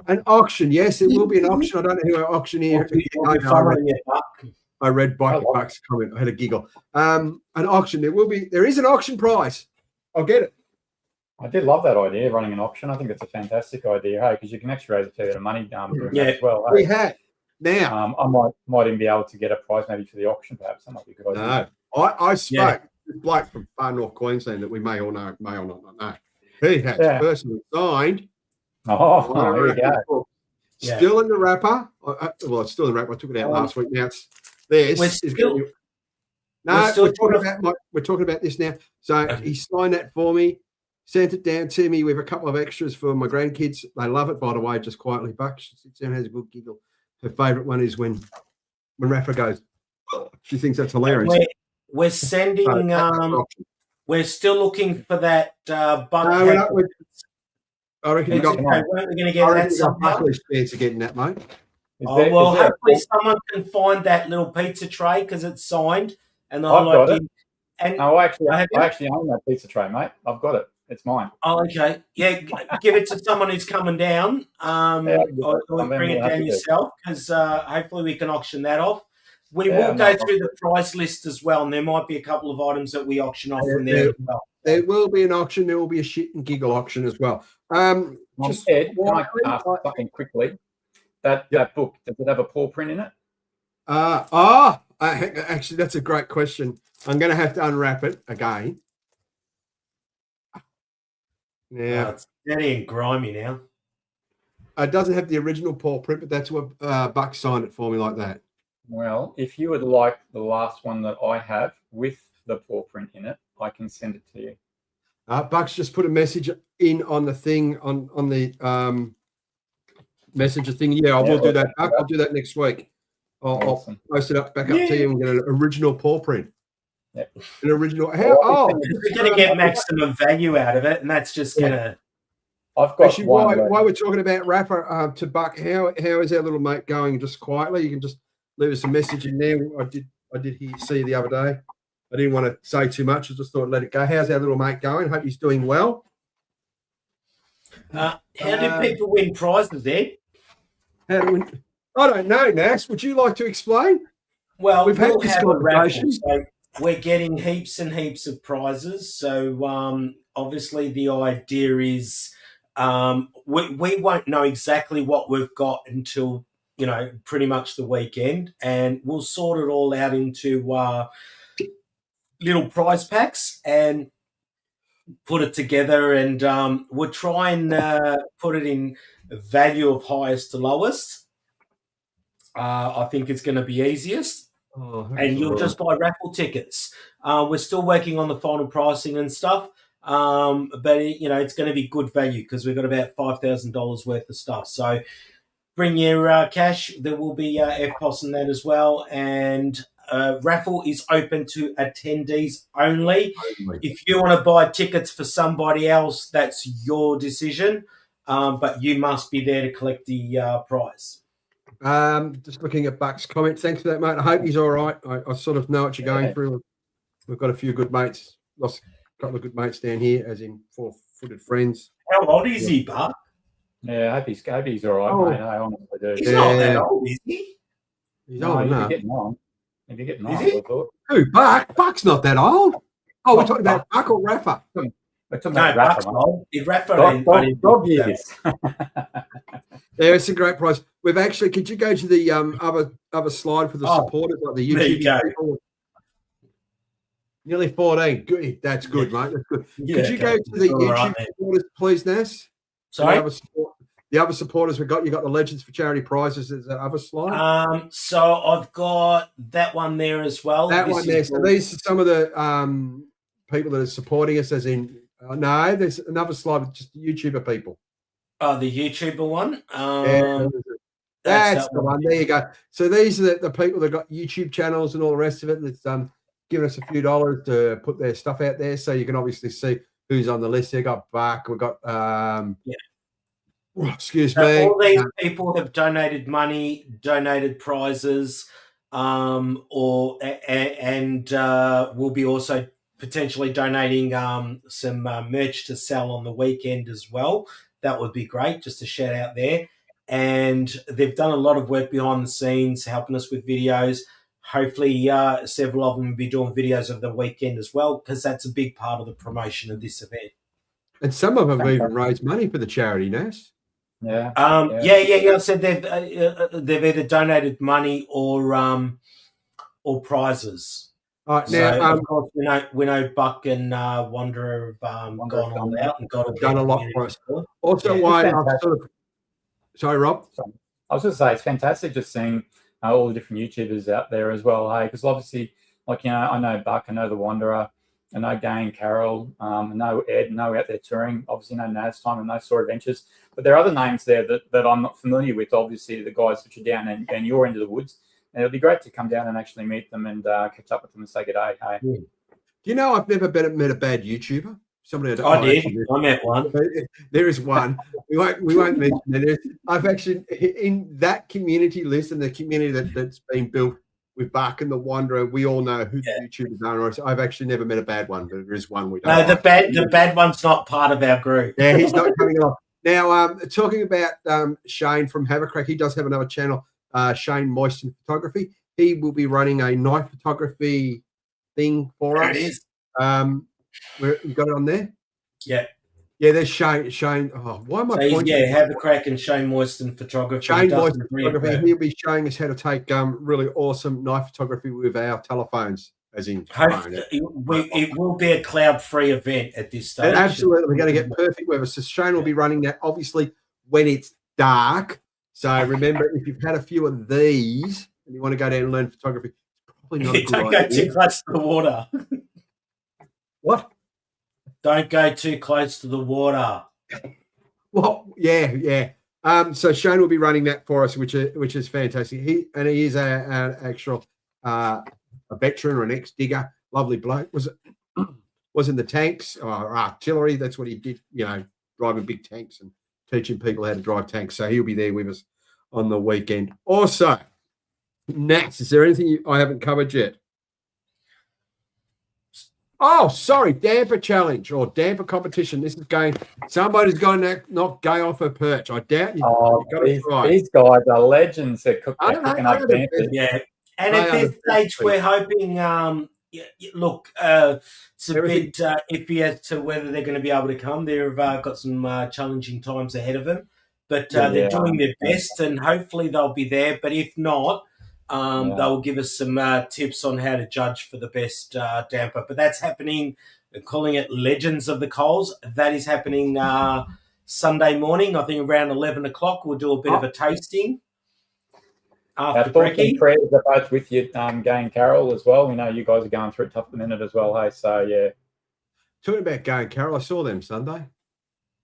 An auction, yes, it will be an auction. I don't know who our auctioneer is. I read Buck's comment. I had a giggle. An auction. There is an auction prize. I'll get it. I did love that idea, running an auction. I think it's a fantastic idea, hey, because you can actually raise a fair bit of money doing that as well. We have. Now, I might even be able to get a prize maybe for the auction, perhaps. That might be a good idea. No, I spoke to this bloke from far north Queensland that we may or not know. He has personally signed. Oh, there you go. Still in the wrapper. It's still in the wrapper. I took it out last week. Now it's this. We're talking about this now. So he signed that for me, sent it down to me with a couple of extras for my grandkids. They love it, by the way, just quietly. Buck sits down and has a good giggle. Her favourite one is when Rafa goes, oh, she thinks that's hilarious. We're sending, we're still looking for that butt. I reckon you got. Weren't we going to get that somehow? Chance of getting that, mate. Hopefully someone can find that little pizza tray because it's signed, and I've got it. And I actually own that pizza tray, mate. I've got it. It's mine. Oh, okay. Yeah, give it to someone who's coming down. Or bring it down yourself because hopefully we can auction that off. We will go through the price list as well, and there might be a couple of items that we auction off from there as well. There will be an auction. There will be a shit and giggle auction as well. Ed, can I ask something quickly? That book, does it have a paw print in it? Actually, that's a great question. I'm going to have to unwrap it again. Now, it's dirty and grimy now. it doesn't have the original paw print, but that's what Buck signed it for me like that. Well, if you would like the last one that I have with the paw print in it, I can send it to you. Buck's just put a message in on the thing on the messenger thing. Yeah, I will do that. Buck, I'll do that next week. I'll post it back up to you and get an original paw print. Yep. An original. We're going to get maximum value out of it, and that's just going to. I've got actually, while we're talking about Rapper, to Buck, how is our little mate going? Just quietly, you can just leave us a message in there. I did see you the other day. I didn't want to say too much. I just thought let it go. How's our little mate going? Hope he's doing well. How do people win prizes, Ed? How do we? I don't know, Nas. Would you like to explain? Well, we've had this conversation. So we're getting heaps and heaps of prizes. So obviously the idea is we won't know exactly what we've got until, pretty much the weekend. And we'll sort it all out into little prize packs and put it together. And we'll try and put it in value of highest to lowest. I think it's going to be easiest. And you'll just buy raffle tickets. We're still working on the final pricing and stuff. But it's going to be good value because we've got about $5,000 worth of stuff. So bring your cash. There will be FPOS in that as well. And raffle is open to attendees only. If you want to buy tickets for somebody else, that's your decision. But you must be there to collect the prize. Just looking at Buck's comment. Thanks for that, mate. I hope he's all right. I sort of know what you're going through. We've got a few good mates. Lost a couple of good mates down here, as in four-footed friends. How old is he, Buck? Yeah, I hope he's all right, mate. I honestly do. He's not that old, is he? He's old enough. He's getting on. Is he getting on? I thought. Who, Buck? Buck's not that old. Oh, we're talking about Buck or Rafa? We're talking about Buck's Rafa. old. If Rafa Dog years. Yeah, it's a great prize. We've actually. Could you go to the other slide for the supporters, like the YouTube people? Nearly 14. Good. That's good, mate. That's good. Could you go to the YouTube supporters, please, Nas? Sorry. The other supporters we've got. You got the Legends for Charity prizes. Is that other slide? So I've got that one there as well. That one there. So these are some of the people that are supporting us. As in, no, there's another slide with just YouTuber people. Oh, the YouTuber one. That's the one. There you go. So these are the people that got YouTube channels and all the rest of it. That's giving us a few dollars to put their stuff out there, so you can obviously see who's on the list. We've got Buck. We've got excuse me. All these people have donated money, donated prizes, and we'll be also potentially donating some merch to sell on the weekend as well. That would be great, just a shout out there. And they've done a lot of work behind the scenes, helping us with videos. Hopefully, several of them will be doing videos of the weekend as well, because that's a big part of the promotion of this event. And some of them have even raised money for the charity, Nas. Yeah. I said they've either donated money or prizes. All right, so now, of course, we know Buck and Wanderer have gone all out and done a lot for us. Also, why I've sort of. Sorry, Rob. I was going to say it's fantastic just seeing all the different YouTubers out there as well. Hey, because obviously, I know Buck, I know the Wanderer, I know Dane, Carol, I know Ed, I know out there touring. Obviously, know Naz Time and those sort of adventures. But there are other names there that I'm not familiar with. Obviously, the guys that are down and you're into the woods. And it'll be great to come down and actually meet them and catch up with them and say good day. Hey. Do you know I've never met a bad YouTuber? Somebody I did. I met one. There is one. We won't mention it. I've actually in that community list and the community that's been built with Buck and the Wanderer. We all know who the YouTubers are. So I've actually never met a bad one, but there is one we don't. No, the bad one's not part of our group. Yeah, he's not coming along. Now, talking about Shane from Havercrack, he does have another channel. Shane Moiston Photography. He will be running a night photography thing for us. It is. You got it on there? Yeah. Yeah, there's Shane. Oh, why am I So pointing? have a crack in Shane Moyston Photography. Shane He does Moyes some brilliant Photography. work. He'll be showing us how to take really awesome night photography with our telephones, as in phone. It will be a cloud-free event at this stage. And absolutely, we're going to get perfect weather. So Shane will be running that, obviously, when it's dark. So remember, if you've had a few of these and you want to go down and learn photography, it's probably not a good Don't idea. go too close to the water. What? Don't go too close to the water. Well, yeah. So Shane will be running that for us, which is fantastic. He is an actual a veteran or an ex-digger, lovely bloke. Was in the tanks or artillery. That's what he did. Driving big tanks and teaching people how to drive tanks. So he'll be there with us on the weekend. Also, Nats, is there anything I haven't covered yet? Oh, sorry, damper challenge or damper competition. This is somebody's going to not go off a perch. I doubt you. Oh, these guys are legends. They're cooking up dampers. Yeah. And at this stage, we're hoping, look, it's a bit iffy as to whether they're going to be able to come. They've got some challenging times ahead of them, but they're doing their best, and hopefully they'll be there. But if not, they'll give us some tips on how to judge for the best damper. But that's happening, we're calling it Legends of the Coals. That is happening Sunday morning, I think around 11 o'clock. We'll do a bit of a tasting. After brekkie. Prayers are both with you, Gay and Carol, as well. We know you guys are going through it tough at the minute as well, hey? So, yeah. Talking about Gay and Carol, I saw them Sunday.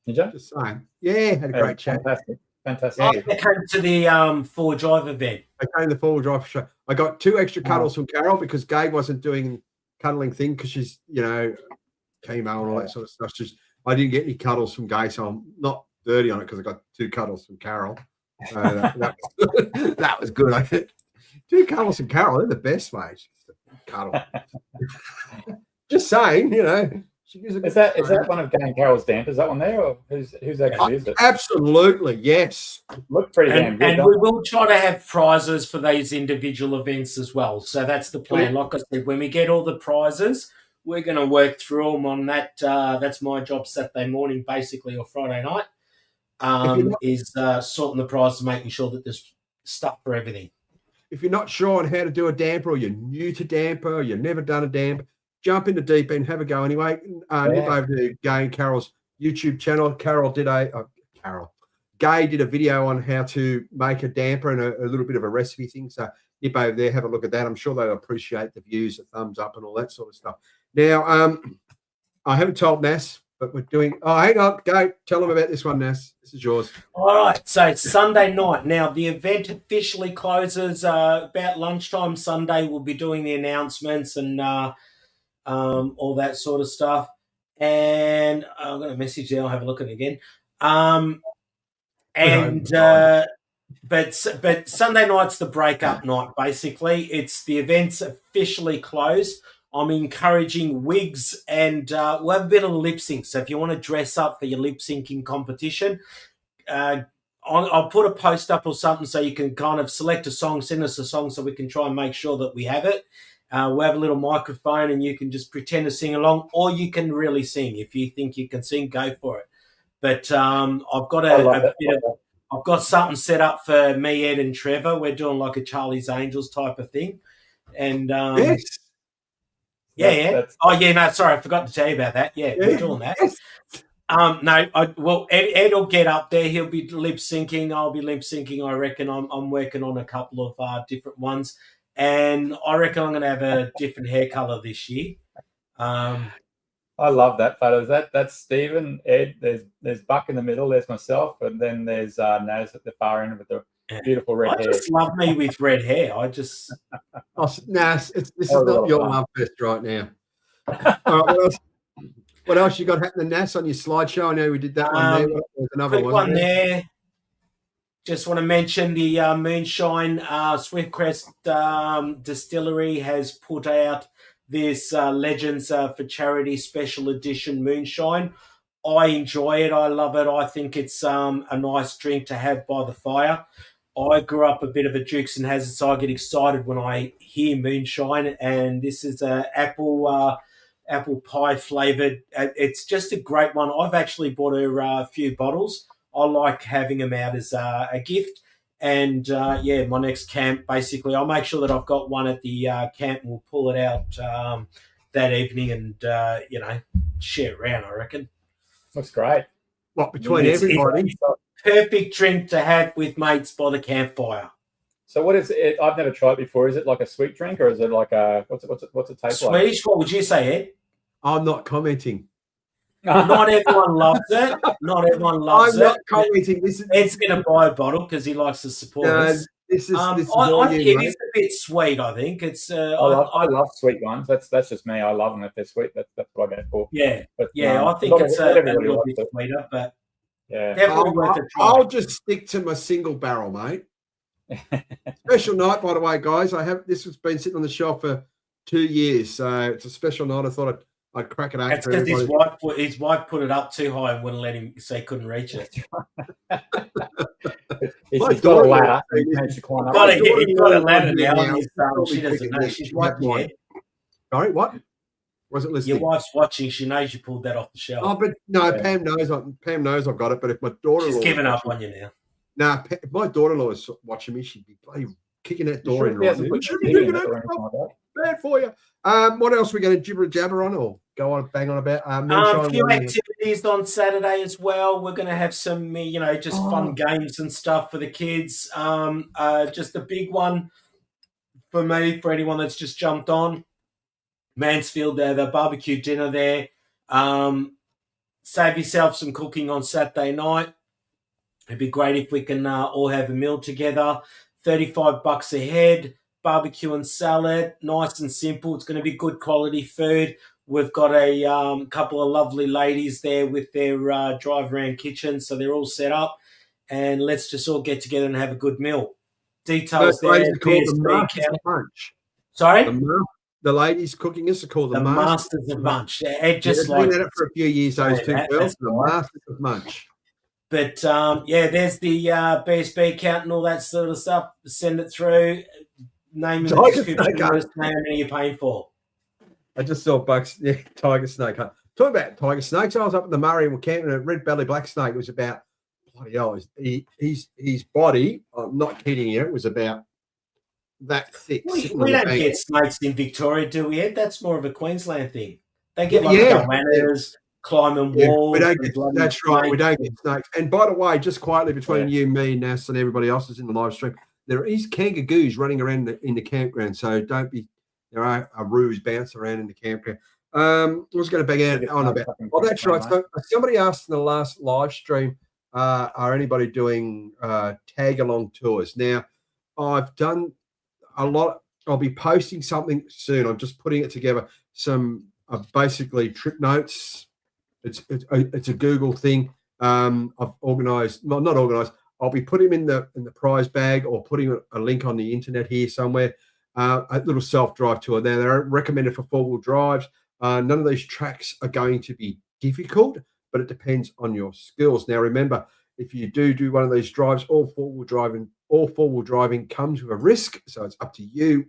Did you? Just saying. Yeah, had a great chat. Fantastic. Oh, they came to the four-wheel drive event. They came to the four-wheel drive show. I got 2 extra cuddles from Carol because Gay wasn't doing cuddling thing because she's, chemo and all that sort of stuff. I didn't get any cuddles from Gay, so I'm not dirty on it because I got 2 cuddles from Carol. That was good. I think 2 cuddles from Carol, they're the best, mate. Cuddle. Just saying, Is that one of Gay and Carol's dampers? That one there, or who's actually is it? Absolutely, yes. Look pretty damn good. And we will try to have prizes for these individual events as well. So that's the plan. Like I said, when we get all the prizes, we're going to work through them on that. That's my job Saturday morning, basically, or Friday night. Is sorting the prize, making sure that there's stuff for everything. If you're not sure on how to do a damper, or you're new to damper, or you've never done a damper, jump in the deep end, have a go anyway. Nip over to Gay and Carol's YouTube channel. Gay did a video on how to make a damper and a little bit of a recipe thing. So nip over there, have a look at that. I'm sure they'll appreciate the views, the thumbs up, and all that sort of stuff. Now, I haven't told Nas, but we're doing. Oh, hang on, go tell them about this one, Nas. This is yours. All right, so it's Sunday night. Now the event officially closes about lunchtime Sunday. We'll be doing the announcements and all that sort of stuff. And I'm going to message there. I'll have a look at it again. But Sunday night's the breakup night. Basically, it's the event's officially closed. I'm encouraging wigs and we'll have a bit of lip sync. So if you want to dress up for your lip syncing competition, I'll put a post up or something so you can kind of select a song, send us a song so we can try and make sure that we have it. We'll have a little microphone and you can just pretend to sing along, or you can really sing. If you think you can sing, go for it. But I've got something set up for me, Ed, and Trevor. We're doing like a Charlie's Angels type of thing. And yes. Sorry, I forgot to tell you about that. Yeah, we're doing that. Ed will get up there. He'll be lip syncing. I'll be lip syncing. I reckon I'm working on a couple of different ones, and I reckon I'm going to have a different hair color this year. I love that photos. That's Stephen, Ed. There's Buck in the middle. There's myself, and then there's Naz at the far end with the beautiful red hair. I just love me with red hair. I just Naz, this is not your love fest right now. All right, what else you got happening, Nas, on your slideshow? I know we did that one there. There's another one there. Just want to mention the Moonshine Swiftcrest Distillery has put out this Legends for Charity special edition Moonshine. I enjoy it. I love it. I think it's a nice drink to have by the fire. I grew up a bit of a Dukes and Hazzard, so I get excited when I hear Moonshine, and this is an apple apple pie flavored. It's just a great one. I've actually bought her a few bottles. I like having them out as a gift. And my next camp, basically, I'll make sure that I've got one at the camp, and we'll pull it out that evening and, share it around, I reckon. Looks great. What, between everybody? It's a perfect drink to have with mates by the campfire. So what is it? I've never tried it before. Is it like a sweet drink, or is it like a what's it taste like? Swedish? What would you say, Ed? I'm not commenting. Not everyone loves it. Not everyone loves it. I'm not commenting. Ed's going to buy a bottle because he likes to support us. This is I think it is a bit sweet. I think it's. I love sweet ones. That's just me. I love them if they're sweet. That's what I go for. Yeah, but, I think it's a little bit sweeter, but yeah, definitely worth a try. I'll just stick to my single barrel, mate. Special night, by the way, guys. This has been sitting on the shelf for 2 years, so it's a special night. I thought I'd crack it out. That's because his wife put it up too high and wouldn't let him, so he couldn't reach it. He's got a ladder. He managed to climb up. He's got a ladder now. She doesn't know. She's watching. Sorry, what? Wasn't listening. Your wife's watching. She knows you pulled that off the shelf. Oh, but no, yeah. Pam knows I've got it. But if my daughter, she's given up on you now. Nah, if my daughter-in-law is watching me, she'd be bloody kicking that door in right now. Bad for you. What else are we going to jibber jabber on or go on bang on about? A few activities on Saturday as well. We're going to have some, just fun games and stuff for the kids. Just a big one for me, for anyone that's just jumped on. Mansfield, the barbecue dinner there. Save yourself some cooking on Saturday night. It'd be great if we can all have a meal together. $35 a head, barbecue and salad, nice and simple. It's going to be good quality food. We've got a couple of lovely ladies there with their drive-around kitchen, so they're all set up. And let's just all get together and have a good meal. Details there. The Bunch. Sorry? The ladies cooking us are called the Masters of Munch. Ed just like that for a few years. Those two girls, the Masters of Munch. But there's the BSB account and all that sort of stuff. Send it through. Name in the description. How many you're paying for? I just saw Bucks. Yeah, tiger snake hunt. Talking about tiger snakes, I was up in the Murray and we're camping a red belly black snake. It was about bloody hell. His body. I'm not kidding you. It was about that thick. We don't get snakes in Victoria, do we? Ed? That's more of a Queensland thing. They get goannas, climbing walls. That's right. We don't get snakes. And by the way, just quietly between you, me, Nass, and everybody else is in the live stream, there is kangaroos running around in the campground. So don't be. There are roos bouncing around in the campground. I was going to bang out on about. Oh, that's right. So somebody asked in the last live stream, are anybody doing tag along tours? Now, I've done a lot. I'll be posting something soon. I'm just putting it together. Some basically trip notes. It's a Google thing. I've organized. Well, not organized. I'll be putting them in the prize bag or putting a link on the internet here somewhere. A little self-drive tour. Now they're recommended for four-wheel drives. None of these tracks are going to be difficult, but it depends on your skills. Now remember, if you do one of these drives, all four-wheel driving comes with a risk. So it's up to you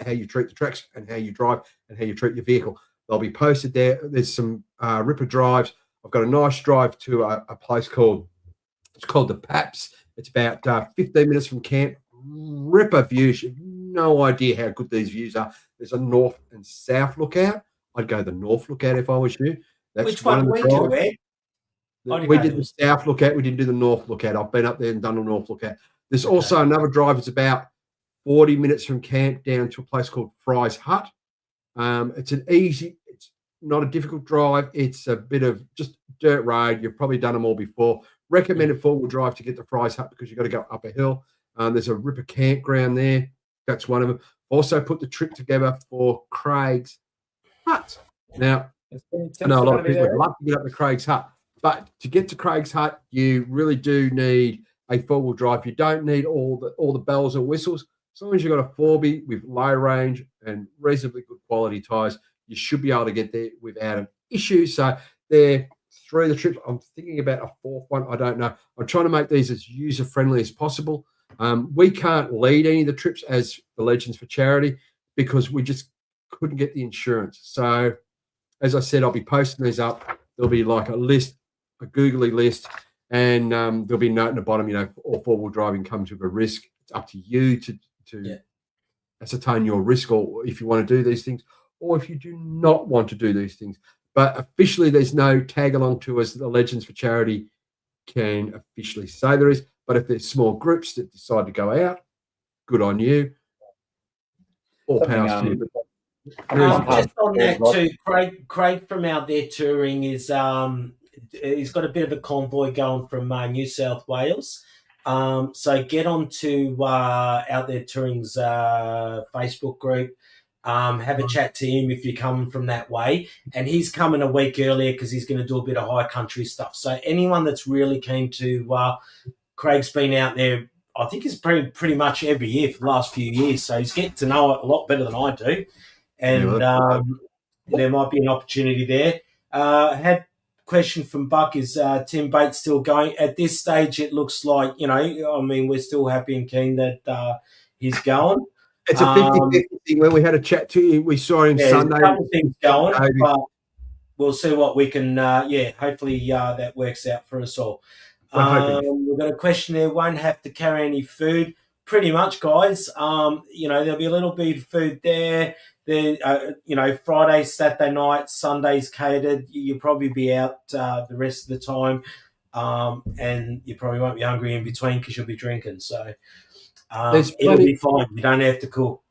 how you treat the tracks and how you drive and how you treat your vehicle. They'll be posted there. There's some ripper drives. I've got a nice drive to a place called the Paps. It's about 15 minutes from camp. Ripper views. You've no idea how good these views are. There's a north and south lookout. I'd go the north lookout if I was you. That's which one we do, Ed? We did the south lookout. We didn't do the north lookout. I've been up there and done the north lookout. There's also another drive. It's about 40 minutes from camp down to a place called Fry's Hut. It's not a difficult drive. It's a bit of just dirt road. You've probably done them all before. Recommended four-wheel drive to get to Fry's Hut because you've got to go up a hill. There's a ripper campground there. That's one of them. Also put the trip together for Craig's Hut. Now, I know a lot of people would love to get up to Craig's Hut, but to get to Craig's Hut, you really do need a four-wheel drive. You don't need all the bells and whistles. As long as you've got a 4B with low range and reasonably good quality tyres, you should be able to get there without an issue. So they're through the trips. I'm thinking about a fourth one. I don't know. I'm trying to make these as user-friendly as possible. We can't lead any of the trips as the Legends for Charity because we just couldn't get the insurance. So as I said, I'll be posting these up. There'll be like a list, a googly list, and there'll be a note in the bottom, or four-wheel driving comes with a risk. It's up to you to ascertain your risk, or if you want to do these things, or if you do not want to do these things. But officially, there's no tag along to us. The Legends for Charity can officially say there is. But if there's small groups that decide to go out, good on you. All powers to you. Just on that too, Craig from Out There Touring is he's got a bit of a convoy going from New South Wales. So get on to Out There Touring's Facebook group. Have a chat to him if you're coming from that way. And he's coming a week earlier because he's going to do a bit of high country stuff. So anyone that's really keen to, Craig's been out there, I think he's pretty much every year for the last few years. So he's getting to know it a lot better than I do. And there might be an opportunity there. Had a question from Buck, is Tim Bates still going? At this stage, it looks like, we're still happy and keen that he's going. It's a 50-50 thing. When we had a chat to him, we saw him Sunday. There's a couple of things going, but we'll see what we can, hopefully that works out for us all. We've got a question there. Won't have to carry any food. Pretty much, guys. There'll be a little bit of food there. Friday, Saturday night, Sundays catered. You'll probably be out the rest of the time, and you probably won't be hungry in between because you'll be drinking. So it'll be fine. You don't have to cook.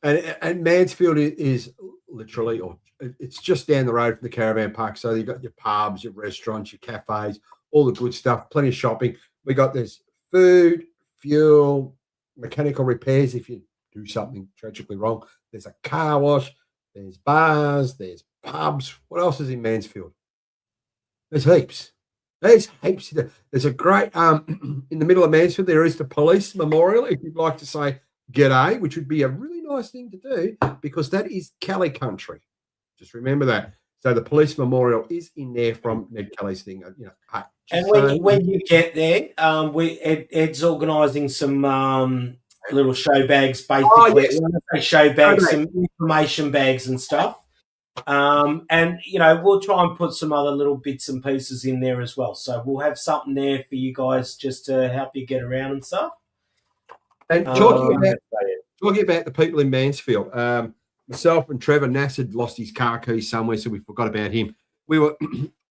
And Mansfield is literally, or it's just down the road from the caravan park. So you've got your pubs, your restaurants, your cafes, all the good stuff, plenty of shopping. We got this food, fuel, mechanical repairs if you do something tragically wrong. There's a car wash, there's bars, there's pubs. What else is in Mansfield? There's heaps. There's heaps. There's a great, in the middle of Mansfield, there is the police memorial, if you'd like to say g'day, which would be a really nice thing to do because that is Kelly country. Just remember that. So the police memorial is in there from Ned Kelly's thing. And when you get there, Ed's organising some little show bags, basically. Oh, yes. When I say show bags, some information bags and stuff. We'll try and put some other little bits and pieces in there as well. So we'll have something there for you guys just to help you get around and stuff. And talking about the people in Mansfield, myself and Trevor Nass had lost his car keys somewhere, so we forgot about him. We were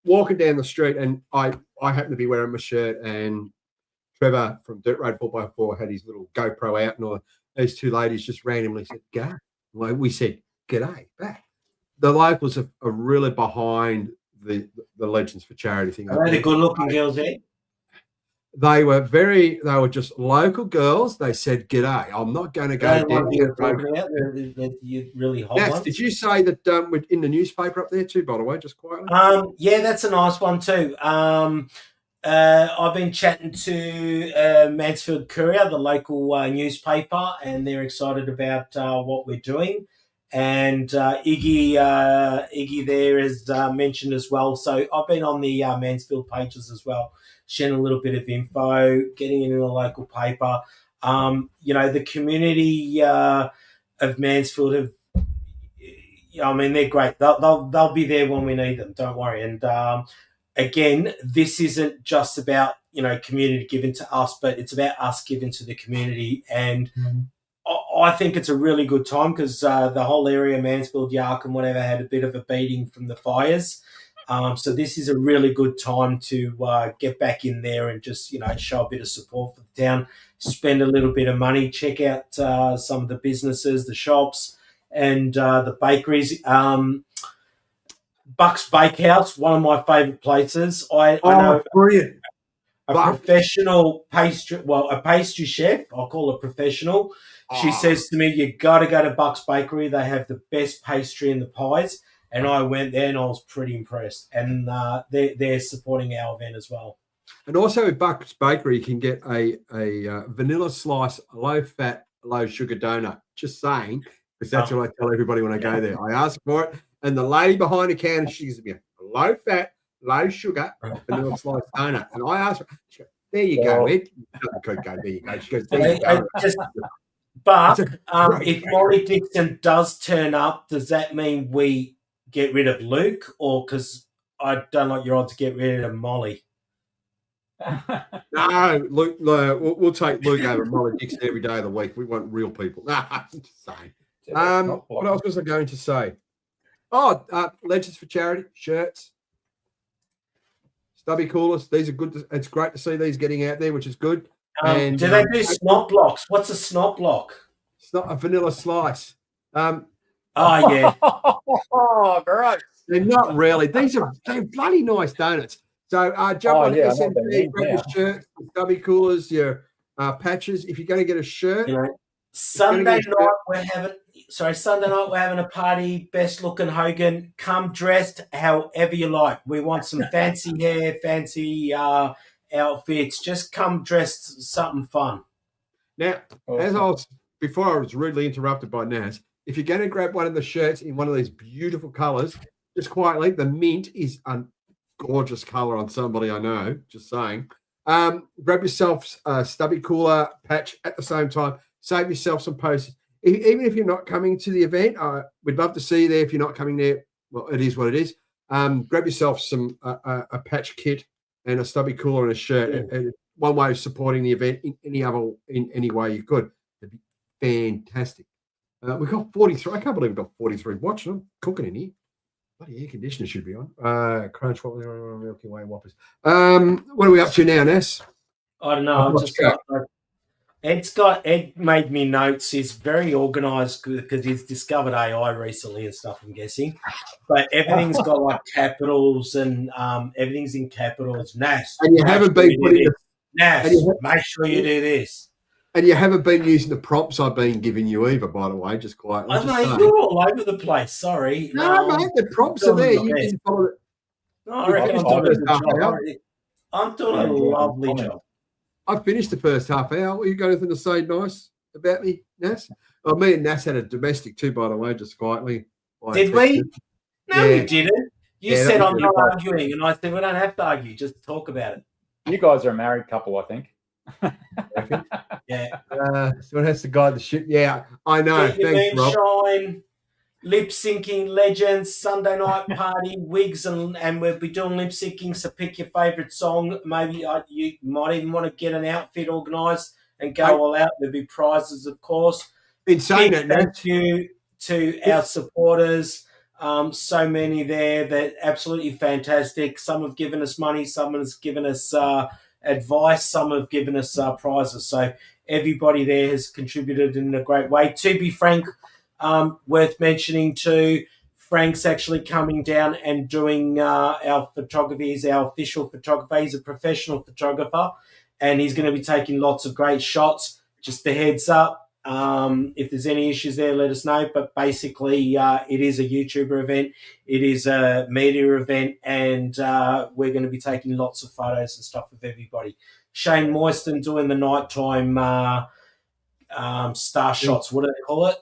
walking down the street, and I happened to be wearing my shirt, and Trevor from Dirt Road 4x4 had his little GoPro out, and all these two ladies just randomly said, "G'day." Well, we said, "G'day," back. The locals are really behind the Legends for Charity thing. Are they the good-looking girls there? They were just local girls. They said, "G'day." I'm not going to go down here. You really hot Nats, ones. did you say that we're in the newspaper up there too, by the way, just quietly? Yeah, that's a nice one too. I've been chatting to Mansfield Courier, the local newspaper, and they're excited about what we're doing. And Iggy there is mentioned as well. So I've been on the Mansfield pages as well, sharing a little bit of info, getting it in the local paper. The community of Mansfield have, they're great. They'll be there when we need them. Don't worry. And again, this isn't just about community giving to us, but it's about us giving to the community. And I think it's a really good time because the whole area, Mansfield, Yark and whatever, had a bit of a beating from the fires. So this is a really good time to get back in there and just, show a bit of support for the town, spend a little bit of money, check out some of the businesses, the shops and the bakeries. Buck's Bakehouse, one of my favourite places. I know brilliant. A professional a pastry chef, I'll call her professional. She says to me, "You got to go to Buck's Bakery. They have the best pastry and the pies." And I went there and I was pretty impressed. And they're supporting our event as well. And also at Buck's Bakery, you can get a vanilla slice, low-fat, low-sugar donut. Just saying, because that's what I tell everybody when I go there. I ask for it, and the lady behind the counter, she gives me a low-fat, low-sugar vanilla slice donut. And I ask her, she goes, "There you go, Ed." There you go. She goes, "There you go." But if Molly Dixon does turn up, does that mean we get rid of Luke, or because I don't like your odds to get rid of Molly? No, Luke, we'll take Luke over Molly Dixon every day of the week. We want real people. Nah, I'm just saying. What else was I going to say? Oh, Legends for Charity shirts, stubby coolers. These are good. It's great to see these getting out there, which is good. And do they do snot blocks? What's a snot block? It's not a vanilla slice. Oh yeah. Oh, gross. They're not really. They're bloody nice donuts. So jump on SMT, grab your shirts, your stubby coolers, your patches. If you're going to get a shirt, Sunday night we're having a party. Best looking Hogan. Come dressed however you like. We want some fancy hair, fancy outfits. Just come dressed something fun. Now, before I was rudely interrupted by Nas, if you're going to grab one of the shirts in one of these beautiful colors, just quietly, the mint is a gorgeous color on somebody I know. Just saying. Grab yourself a stubby cooler patch at the same time. Save yourself some posters. Even if you're not coming to the event, we'd love to see you there. If you're not coming there, well, it is what it is. Grab yourself some a patch kit and a stubby cooler and a shirt. And one way of supporting the event in any way you could. It'd be fantastic. We've got 43. I can't believe we've got 43 watching. I'm cooking in here. Bloody air conditioner should be on. Crunch, Milky Way Whoppers. What are we up to now, Ness? I don't know. Ed made me notes. He's very organised because he's discovered AI recently and stuff, I'm guessing. But everything's got like capitals and everything's in capitals. Nas. And you haven't been putting Nas, make sure you do this. And you haven't been using the prompts I've been giving you either, by the way, just quietly. I know, you're all over the place. Sorry. No, mate, the prompts are there. You can follow it. No, I reckon I'm doing a lovely job. I finished the first half hour. You got anything to say nice about me, Nas? Oh, me and Nas had a domestic too, by the way, just quietly. Did we? No, we didn't. You said I'm not arguing, and I said we don't have to argue. Just talk about it. You guys are a married couple, I think. Yeah. Someone has to guide the ship. Yeah, I know. Thanks, Rob. Shine, lip syncing legends, Sunday night party, wigs, and we'll be doing lip syncing. So pick your favourite song. Maybe you might even want to get an outfit organised and go all out. There'll be prizes, of course. Been saying that, thank you to our supporters. So many there that absolutely fantastic. Some have given us money. Some has given us advice. Some have given us prizes. So everybody there has contributed in a great way. To be frank, worth mentioning too, Frank's actually coming down and doing our photography. He's our official photographer. He's a professional photographer, and he's going to be taking lots of great shots. Just a heads up. If there's any issues there, let us know. But basically, it is a YouTuber event. It is a media event, and we're going to be taking lots of photos and stuff with everybody. Shane Moyston doing the nighttime star shots. What do they call it?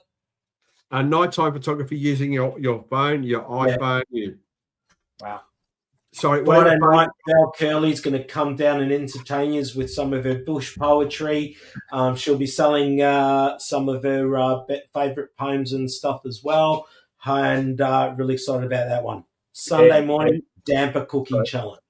Nighttime photography using your phone, your iPhone. Wow. Sorry, Friday night, Val Curley's going to come down and entertain us with some of her bush poetry. She'll be selling some of her favourite poems and stuff as well. And really excited about that one. Sunday morning, damper cooking challenge.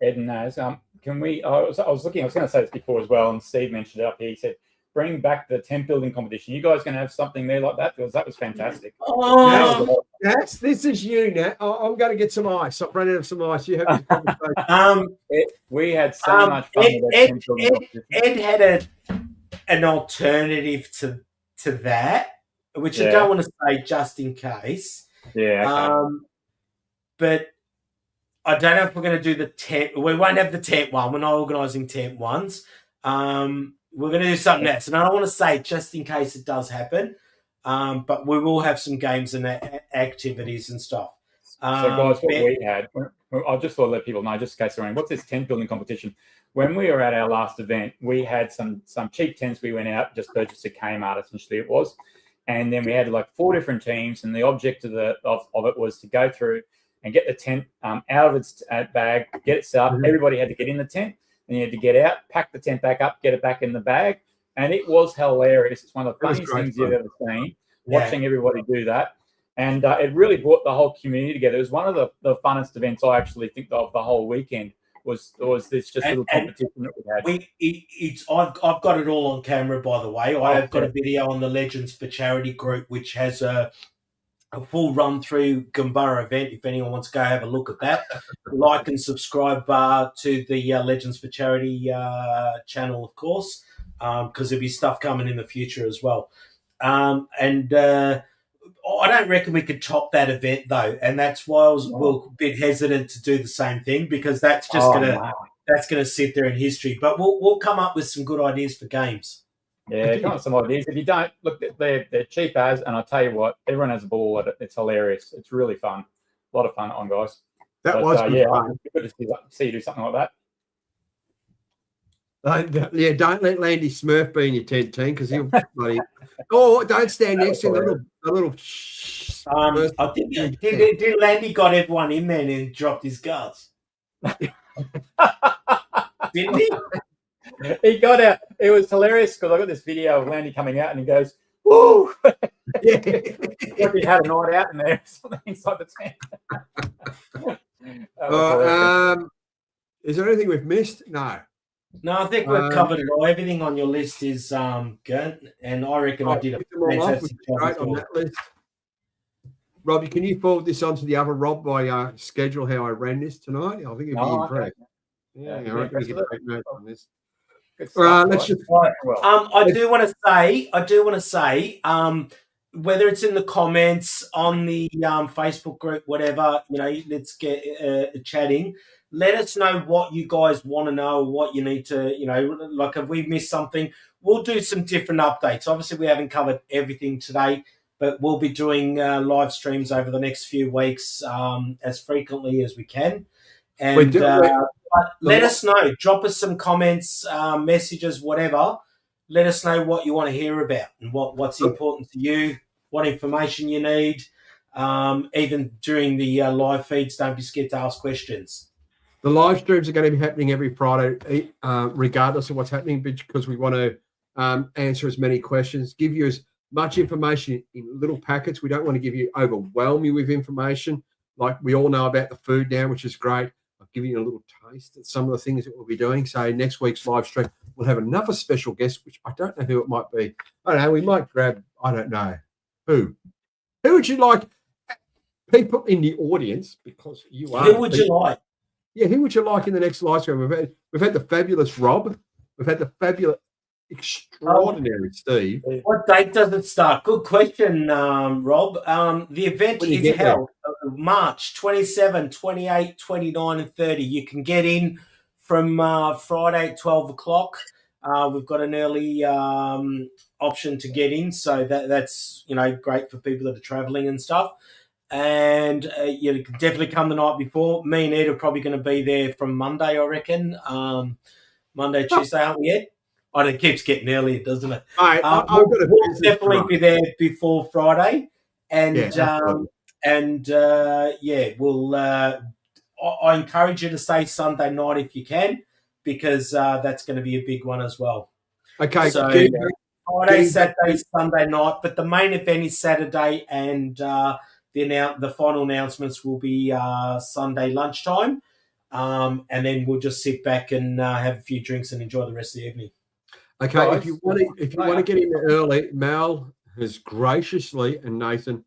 Ed and Naz, can we? I was going to say this before as well, and Steve mentioned it up here. He said, bring back the tent building competition. You guys going to have something there like that? Because that was fantastic. Oh, this is you now. I'm going to get some ice. I'm running out of some ice. You have this conversation. We had so much fun with that tent building competition. Ed had an alternative to that, which I don't want to say just in case. Yeah. Okay. But I don't know if we're going to do the tent. We won't have the tent one. We're not organising tent ones. We're going to do something else. And I don't want to say just in case it does happen, but we will have some games and activities and stuff. So, guys, what we had, I just thought I'd let people know, just in case they're wondering, what's this tent building competition? When we were at our last event, we had some cheap tents. We went out, just purchased at Kmart, essentially it was. And then we had like 4 different teams. And the object of it was to go through and get the tent out of its bag, get it set up. Everybody had to get in the tent. And you had to get out, pack the tent back up, get it back in the bag. And it was hilarious. It's one of the funniest things you've ever seen, watching everybody do that. And it really brought the whole community together. It was one of the funnest events I actually think of the whole weekend. Was this just little competition that we had? I've got it all on camera, by the way. I have got yeah. a video on the Legends for Charity group, which has a full run through Gumbara event. If anyone wants to go have a look at that, like and subscribe to the Legends for Charity channel, of course, because there'll be stuff coming in the future as well. I don't reckon we could top that event though, and that's why I was a bit hesitant to do the same thing, because that's just gonna sit there in history. But we'll come up with some good ideas for games. Yeah, come up with some ideas. If you don't, look, they're cheap as, and I tell you what, everyone has a ball at it. It's hilarious. It's really fun. A lot of fun on, guys. That was good fun. Good to see you do something like that. Don't let Landy Smurf be in your tent team, because he'll bloody. Oh, don't stand next to the little. I think did Landy got everyone in there and then dropped his guards? Didn't he? He got out. It was hilarious because I got this video of Landy coming out and he goes, "Woo!" Yeah. Like he had a night out in there, something inside the tent. Is there anything we've missed? No. No, I think we've covered it all. Everything on your list is good, and I reckon I did a fantastic job on that list. Robbie, can you forward this on to the other Rob by schedule how I ran this tonight? I think it'd be impressed. Yeah, I reckon we can take notes on this. Let's just. I do want to say, whether it's in the comments on the Facebook group, whatever, let's get chatting. Let us know what you guys want to know, what you need to, like if we've missed something, we'll do some different updates. Obviously, we haven't covered everything today, but we'll be doing live streams over the next few weeks as frequently as we can. And let us know. Drop us some comments, messages, whatever. Let us know what you want to hear about and what's important to you, what information you need. Even during the live feeds, don't be scared to ask questions. The live streams are going to be happening every Friday, regardless of what's happening, because we want to answer as many questions, give you as much information in little packets. We don't want to overwhelm you with information. Like we all know about the food now, which is great. I've given you a little taste of some of the things that we'll be doing. So next week's live stream, we'll have another special guest, which I don't know who it might be. I don't know. We might grab, I don't know who. Who would you like? People in the audience, because you are. Who would you like? Yeah, who would you like in the next live stream? We've had the fabulous Rob. We've had the fabulous, extraordinary Steve. What date does it start? Good question, Rob. The event is held March 27, 28, 29 and 30. You can get in from Friday at 12 o'clock. We've got an early option to get in, so that's great for people that are travelling and stuff. And you can definitely come the night before. Me and Ed are probably going to be there from Monday, I reckon. Monday, Tuesday, aren't we, Ed? It keeps getting earlier, doesn't it? We'll definitely be there before Friday. And, we'll I encourage you to stay Sunday night if you can, because that's going to be a big one as well. Okay. So Friday, Saturday, Sunday night, but the main event is Saturday, and the final announcements will be Sunday lunchtime, and then we'll just sit back and have a few drinks and enjoy the rest of the evening. Okay, guys, if you want to get in there early, Mal has graciously, and Nathan,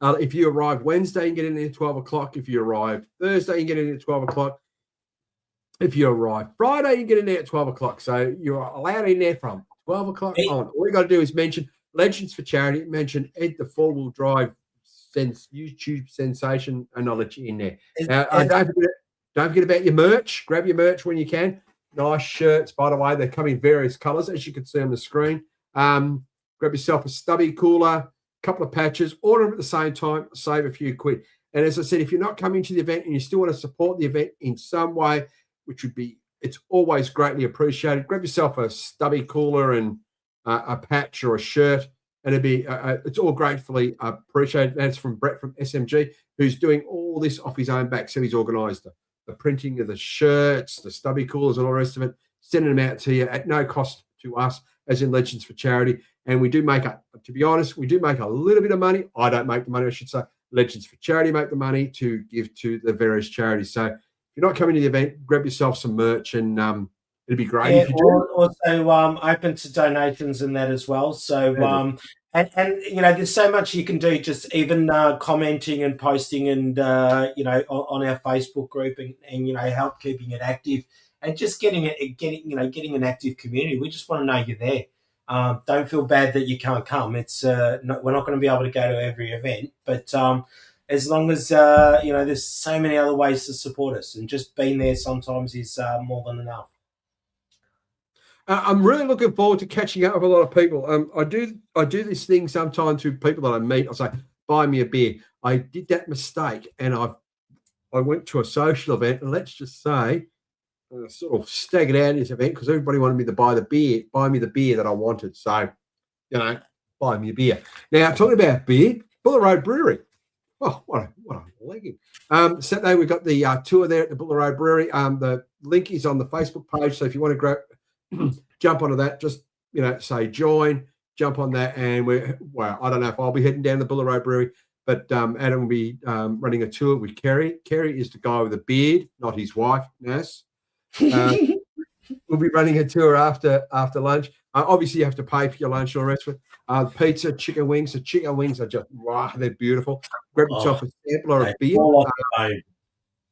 if you arrive Wednesday, you can get in there at 12 o'clock. If you arrive Thursday, you can get in there at 12 o'clock. If you arrive Friday, you can get in there at 12 o'clock. So you're allowed in there from 12 o'clock on. All you got to do is mention Legends for Charity, mention Ed the four-wheel drive YouTube sensation, and I'll let you in there. Don't forget about your merch. Grab your merch when you can. Nice shirts, by the way. They come in various colours, as you can see on the screen. Grab yourself a stubby cooler, a couple of patches, order them at the same time, save a few quid. And as I said, if you're not coming to the event and you still want to support the event in some way, it's always greatly appreciated. Grab yourself a stubby cooler and a patch or a shirt, and it's all gratefully appreciated. And it's from Brett from SMG, who's doing all this off his own back. So he's organised the printing of the shirts, the stubby coolers, and all the rest of it, sending them out to you at no cost to us. as in Legends for Charity. And we do make, to be honest, we do make a little bit of money. I don't make the money, I should say. Legends for Charity make the money to give to the various charities. So if you're not coming to the event, grab yourself some merch, and it'd be great if you do. Also open to donations and that as well. So and you know, there's so much you can do, just even commenting and posting, and you know, on our Facebook group, and you know, help keeping it active, and just getting an active community. We just want to know you're there. Don't feel bad that you can't come. It's we're not going to be able to go to every event, but as long as you know, there's so many other ways to support us, and just being there sometimes is more than enough. I'm really looking forward to catching up with a lot of people. I do this thing sometimes with people that I meet. I'll say, buy me a beer. I did that mistake, and I went to a social event, and let's just say, I sort of staggered out in this event because everybody wanted me to buy me the beer that I wanted. So, you know, buy me a beer. Now, talking about beer, Buller Road Brewery. Oh, what a legging. Saturday, we've got the tour there at the Buller Road Brewery. The link is on the Facebook page. So if you want to jump onto that, just, you know, say join, jump on that. And I don't know if I'll be heading down to the Buller Road Brewery, but Adam will be running a tour with Kerry. Kerry is the guy with the beard, not his wife, Nas. We'll be running a tour after lunch. Obviously, you have to pay for your lunch or rest of it. Pizza, chicken wings. The chicken wings are just, wow, they're beautiful. Grab yourself a sampler of beer.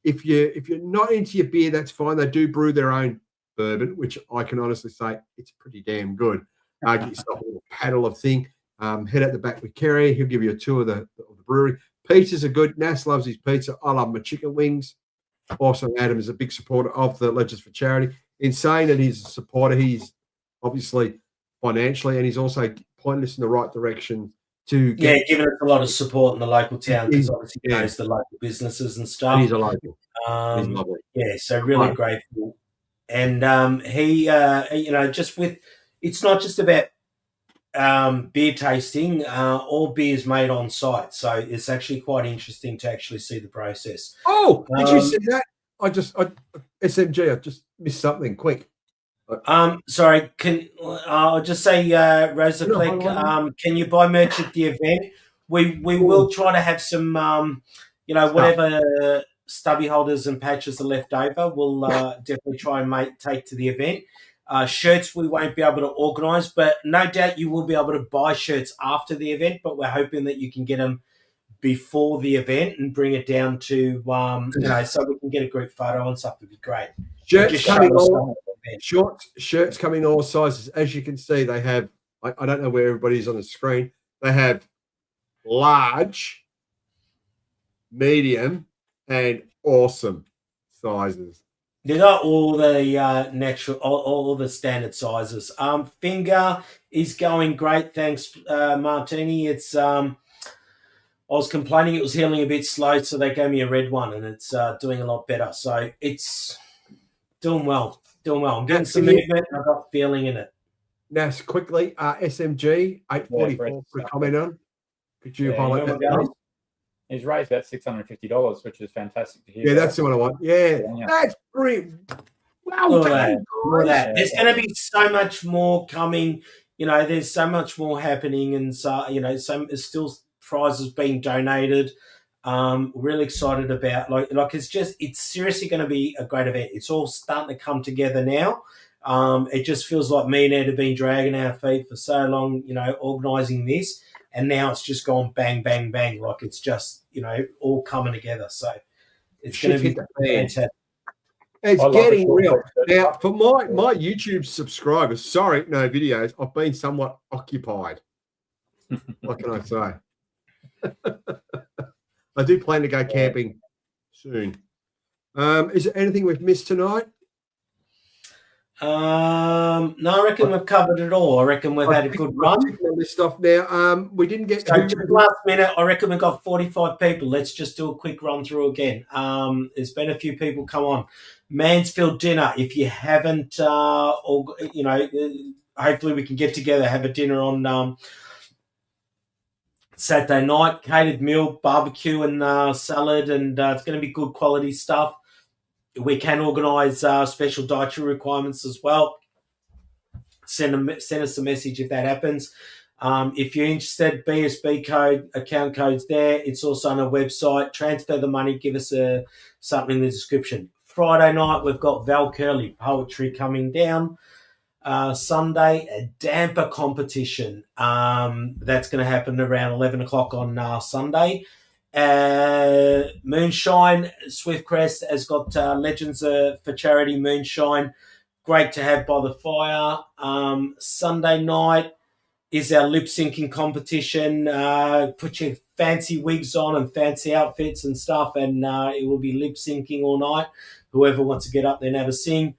If you're not into your beer, that's fine. They do brew their own bourbon, which I can honestly say it's pretty damn good. Get yourself a little paddle of thing. Head out the back with Kerry. He'll give you a tour of the brewery. Pizzas are good. Nas loves his pizza. I love my chicken wings. Also, Adam is a big supporter of the Legends for Charity. In saying that he's a supporter, he's obviously financially, and he's also pointing us in the right direction to giving us a lot of support in the local town, because obviously he knows the local businesses and stuff. And he's a local. He's lovely. Yeah, so really grateful. And he, you know, just with, it's not just about beer tasting. All beer's made on site, so it's actually quite interesting to actually see the process. Oh, did you see that? SMG, I just missed something. Quick. Sorry, I'll just say, Rosa Fleck, can you buy merch at the event? We will try to have some, you know, whatever stubby holders and patches are left over, we'll definitely try and take to the event. Shirts we won't be able to organise, but no doubt you will be able to buy shirts after the event, but we're hoping that you can get them before the event and bring it down to, you know, so we can get a group photo and stuff. Would be great. Shirts coming all sizes. As you can see, they have, I don't know where everybody's on the screen. They have large, medium, and awesome sizes. They got all the natural, all the standard sizes. Finger is going great, thanks, Martini. It's I was complaining it was healing a bit slow, so they gave me a red one, and it's doing a lot better. So it's doing well. I'm getting some movement, and I've got feeling in it. Now, quickly, SMG 844 for a comment on. Could you highlight that? He's raised about $650, which is fantastic to hear. Yeah, that's the one I want. Yeah. That's brilliant. Well done. There's going to be so much more coming. You know, there's so much more happening, and so, you know, there's still prizes being donated. Really excited about like it's seriously going to be a great event. It's all starting to come together now. It just feels like me and Ed have been dragging our feet for so long, you know, organising this, and now it's just gone bang, bang, bang. Like it's just, you know, all coming together. So it's going to be fantastic. It's getting real. Now, for my YouTube subscribers, sorry, no videos, I've been somewhat occupied. What can I say? I do plan to go camping soon. Is there anything we've missed tonight? No, I reckon we've covered it all. I reckon we've had a good run. This stuff now. We didn't get so just last minute. I reckon we've got 45 people. Let's just do a quick run through again. There's been a few people come on. Mansfield dinner. If you haven't, or you know, hopefully we can get together, have a dinner on Saturday night. Catered meal, barbecue and salad, and it's going to be good quality stuff. We can organise special dietary requirements as well. send us a message if that happens. If you're interested, BSB code, account code's there. It's also on our website. Transfer the money. Give us something in the description. Friday night, we've got Val Curley poetry coming down. Sunday, a damper competition. That's going to happen around 11 o'clock on Sunday. Moonshine, Swiftcrest has got Legends for Charity Moonshine. Great to have by the fire. Sunday night is our lip syncing competition. Put your fancy wigs on and fancy outfits and stuff, and it will be lip syncing all night. Whoever wants to get up there and have a sing.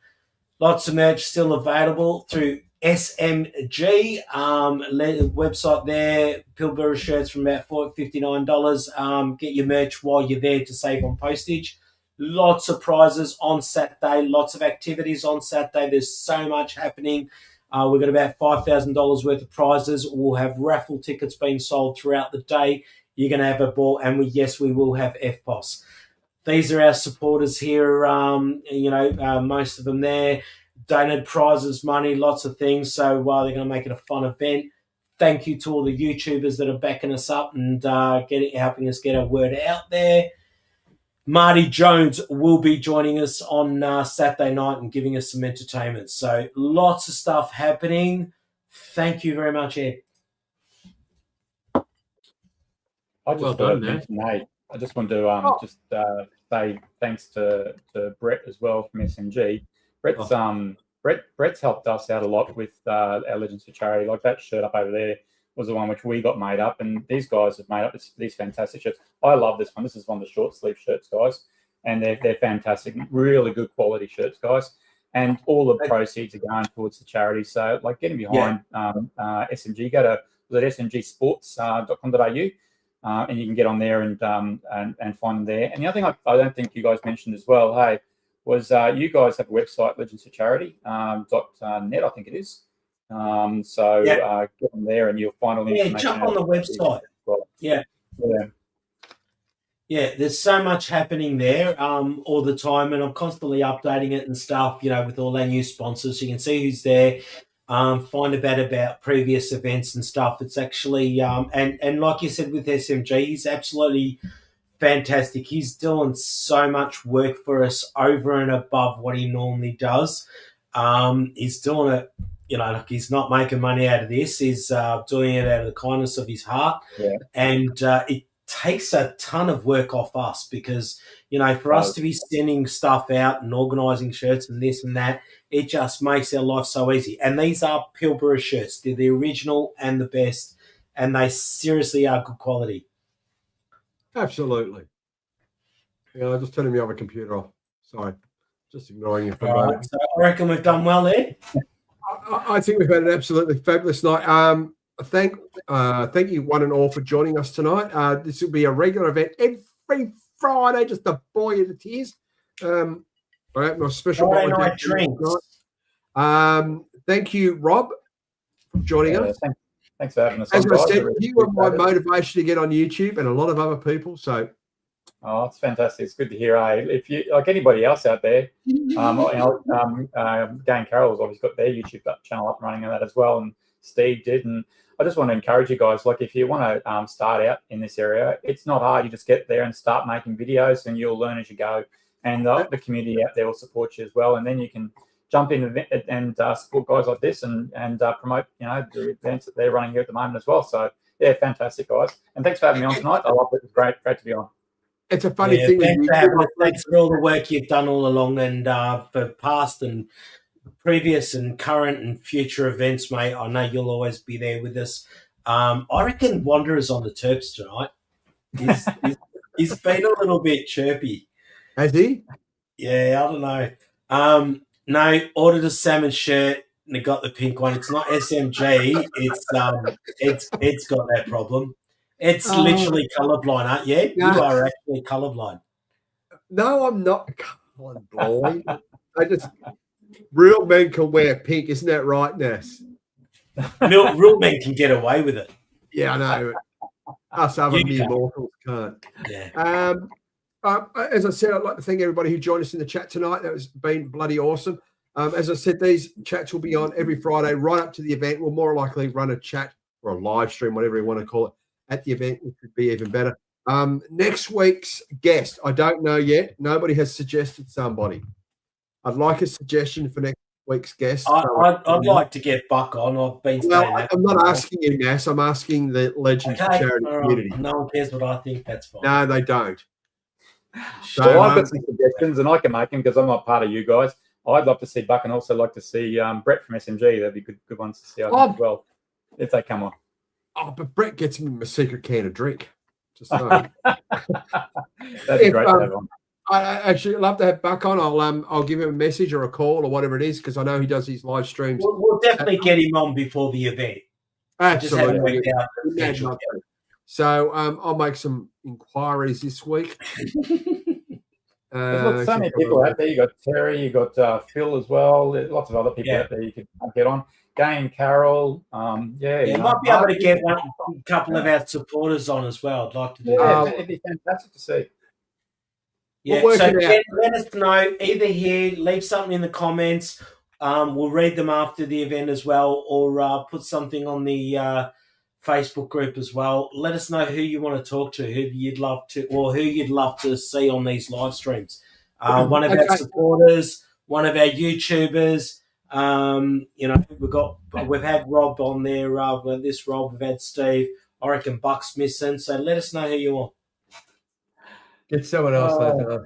Lots of merch still available through SMG website there. Pilbara shirts from about $59. Get your merch while you're there to save on postage. Lots of prizes on Saturday. Lots of activities on Saturday. There's so much happening. We've got about $5,000 worth of prizes. We'll have raffle tickets being sold throughout the day. You're going to have a ball, and we will have FPOS. These are our supporters here. Most of them there. Donated prizes, money, lots of things. So they're going to make it a fun event. Thank you to all the YouTubers that are backing us up and helping us get our word out there. Marty Jones will be joining us on Saturday night and giving us some entertainment. So lots of stuff happening. Thank you very much, Ed. I just I just want to say thanks to Brett as well from SMG. Brett's helped us out a lot with our Legends for Charity. Like that shirt up over there was the one which we got made up, and these guys have made up these fantastic shirts. I love this one. This is one of the short sleeve shirts, guys, and they're fantastic, really good quality shirts, guys. And all the proceeds are going towards the charity. So, like, getting behind SMG, go to smgsports.com.au. And you can get on there and find them there. And the other thing I don't think you guys mentioned as well, was you guys have a website, legendsforcharity.net, I think it is. Get on there and you'll find all the information. Jump on the website. Yeah, there's so much happening there all the time, and I'm constantly updating it and stuff, with all our new sponsors. You can see who's there. Find about previous events and stuff. It's actually and like you said with SMG, he's absolutely fantastic. He's doing so much work for us over and above what he normally does. He's doing it, he's not making money out of this. He's doing it out of the kindness of his heart, and it takes a ton of work off us because for us to be sending stuff out and organising shirts and this and that, it just makes our life so easy. And these are Pilbara shirts. They're the original and the best, and they seriously are good quality. Absolutely. Yeah, just turning my other computer off. Sorry. Just ignoring you for a moment. So I reckon we've done well there. I think we've had an absolutely fabulous night. Thank you one and all for joining us tonight. This will be a regular event every Friday, just to bore you to tears. All right, my special Friday night drinks. Thank you, Rob, for joining us. Thanks for having us. As I said, you were my motivation to get on YouTube, and a lot of other people. So, it's fantastic. It's good to hear. If you like anybody else out there, Gay and Carol's obviously got their YouTube channel up and running on that as well, and Steve did. And I just want to encourage you guys. Like, if you want to start out in this area, it's not hard. You just get there and start making videos, and you'll learn as you go. And the community out there will support you as well. And then you can jump in and support guys like this and promote, the events that they're running here at the moment as well. So, yeah, fantastic, guys. And thanks for having me on tonight. I love it. It's great to be on. It's a funny thing. Thanks for all the work you've done all along and for past and previous and current and future events, mate. I know you'll always be there with us. I reckon Wanderer's on the Terps tonight. He's been a little bit chirpy. Has he? Yeah, I don't know. No, ordered a salmon shirt and they got the pink one. It's not SMG. It's got that problem. It's literally colourblind, aren't you? No. You are actually colourblind. No, I'm not colourblind. Real men can wear pink, isn't that right, Ness? Real men can get away with it. Yeah, I know. Us other mere mortals can't. Yeah. As I said, I'd like to thank everybody who joined us in the chat tonight. That has been bloody awesome. As I said, these chats will be on every Friday right up to the event. We'll more likely run a chat or a live stream, whatever you want to call it, at the event, which would be even better. Next week's guest, I don't know yet. Nobody has suggested somebody. I'd like a suggestion for next week's guest. I'd like to get Buck on. I've been saying that. I'm not asking you, Nass. I'm asking the Legends for Charity community. No one cares what I think. That's fine. No, they don't. So well, I've got some suggestions, and I can make them because I'm not part of you guys. I'd love to see Buck, and also like to see Brett from SMG. That'd be good ones to see as well, if they come on. Oh, but Brett gets him a secret can of drink. Just so. That'd be great to have on. I actually love to have Buck on. I'll give him a message or a call or whatever it is, because I know he does his live streams. We'll definitely get him on before the event. Absolutely. So I'll make some inquiries this week. There's so many people out there. You got Terry, you got Phil as well. There's lots of other people out there you could get on. Gay and Carol. Might be able to get a couple of our supporters on as well. I'd like to do that. It'd be fantastic to see. Yeah, so let us know either here, leave something in the comments. We'll read them after the event as well, or put something on the Facebook group as well. Let us know who you want to talk to, who you'd love to see on these live streams. One of our supporters, one of our YouTubers. We've had Rob on there. Rob, we've had Steve. I reckon Buck's missing. So let us know who you want. Get someone else.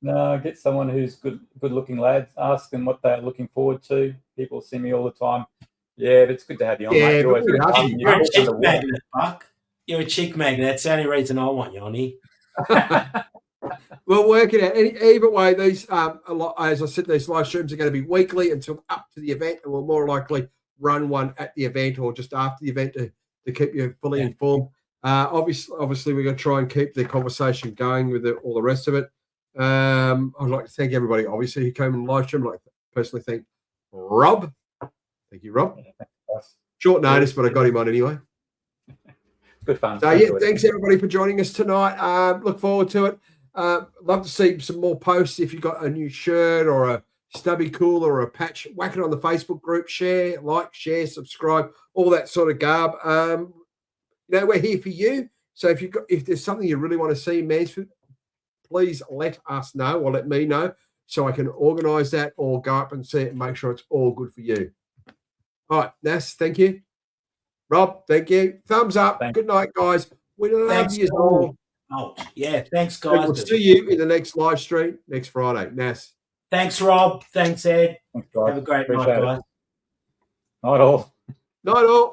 No, get someone who's good-looking lads. Ask them what they're looking forward to. People see me all the time. Yeah, but it's good to have you on. Yeah, mate. You're a chick magnet, Buck. You're a chick magnet. That's the only reason I want you on here. We'll work it out. Either way, these as I said, these live streams are going to be weekly until up to the event, and we'll more likely run one at the event or just after the event to keep you fully informed. Obviously, we're going to try and keep the conversation going with all the rest of it. I'd like to thank everybody, obviously, who came in the live stream. I'd like to personally thank Rob. Thank you, Rob. Short notice, but I got him on anyway. Good fun. So, thanks everybody for joining us tonight. Look forward to it. Love to see some more posts. If you've got a new shirt or a stubby cooler or a patch, whack it on the Facebook group. Share, subscribe, all that sort of garb. We're here for you. So if there's something you really want to see in Mansfield, please let us know or let me know so I can organise that or go up and see it and make sure it's all good for you. All right, Nass, thank you. Rob, thank you. Thumbs up. Thanks. Good night, guys. We love you all. Oh, yeah. Thanks, guys. We'll see you in the next live stream next Friday. Nass. Thanks, Rob. Thanks, Ed. Thanks, guys. Have a great night, guys. Night all. Night all.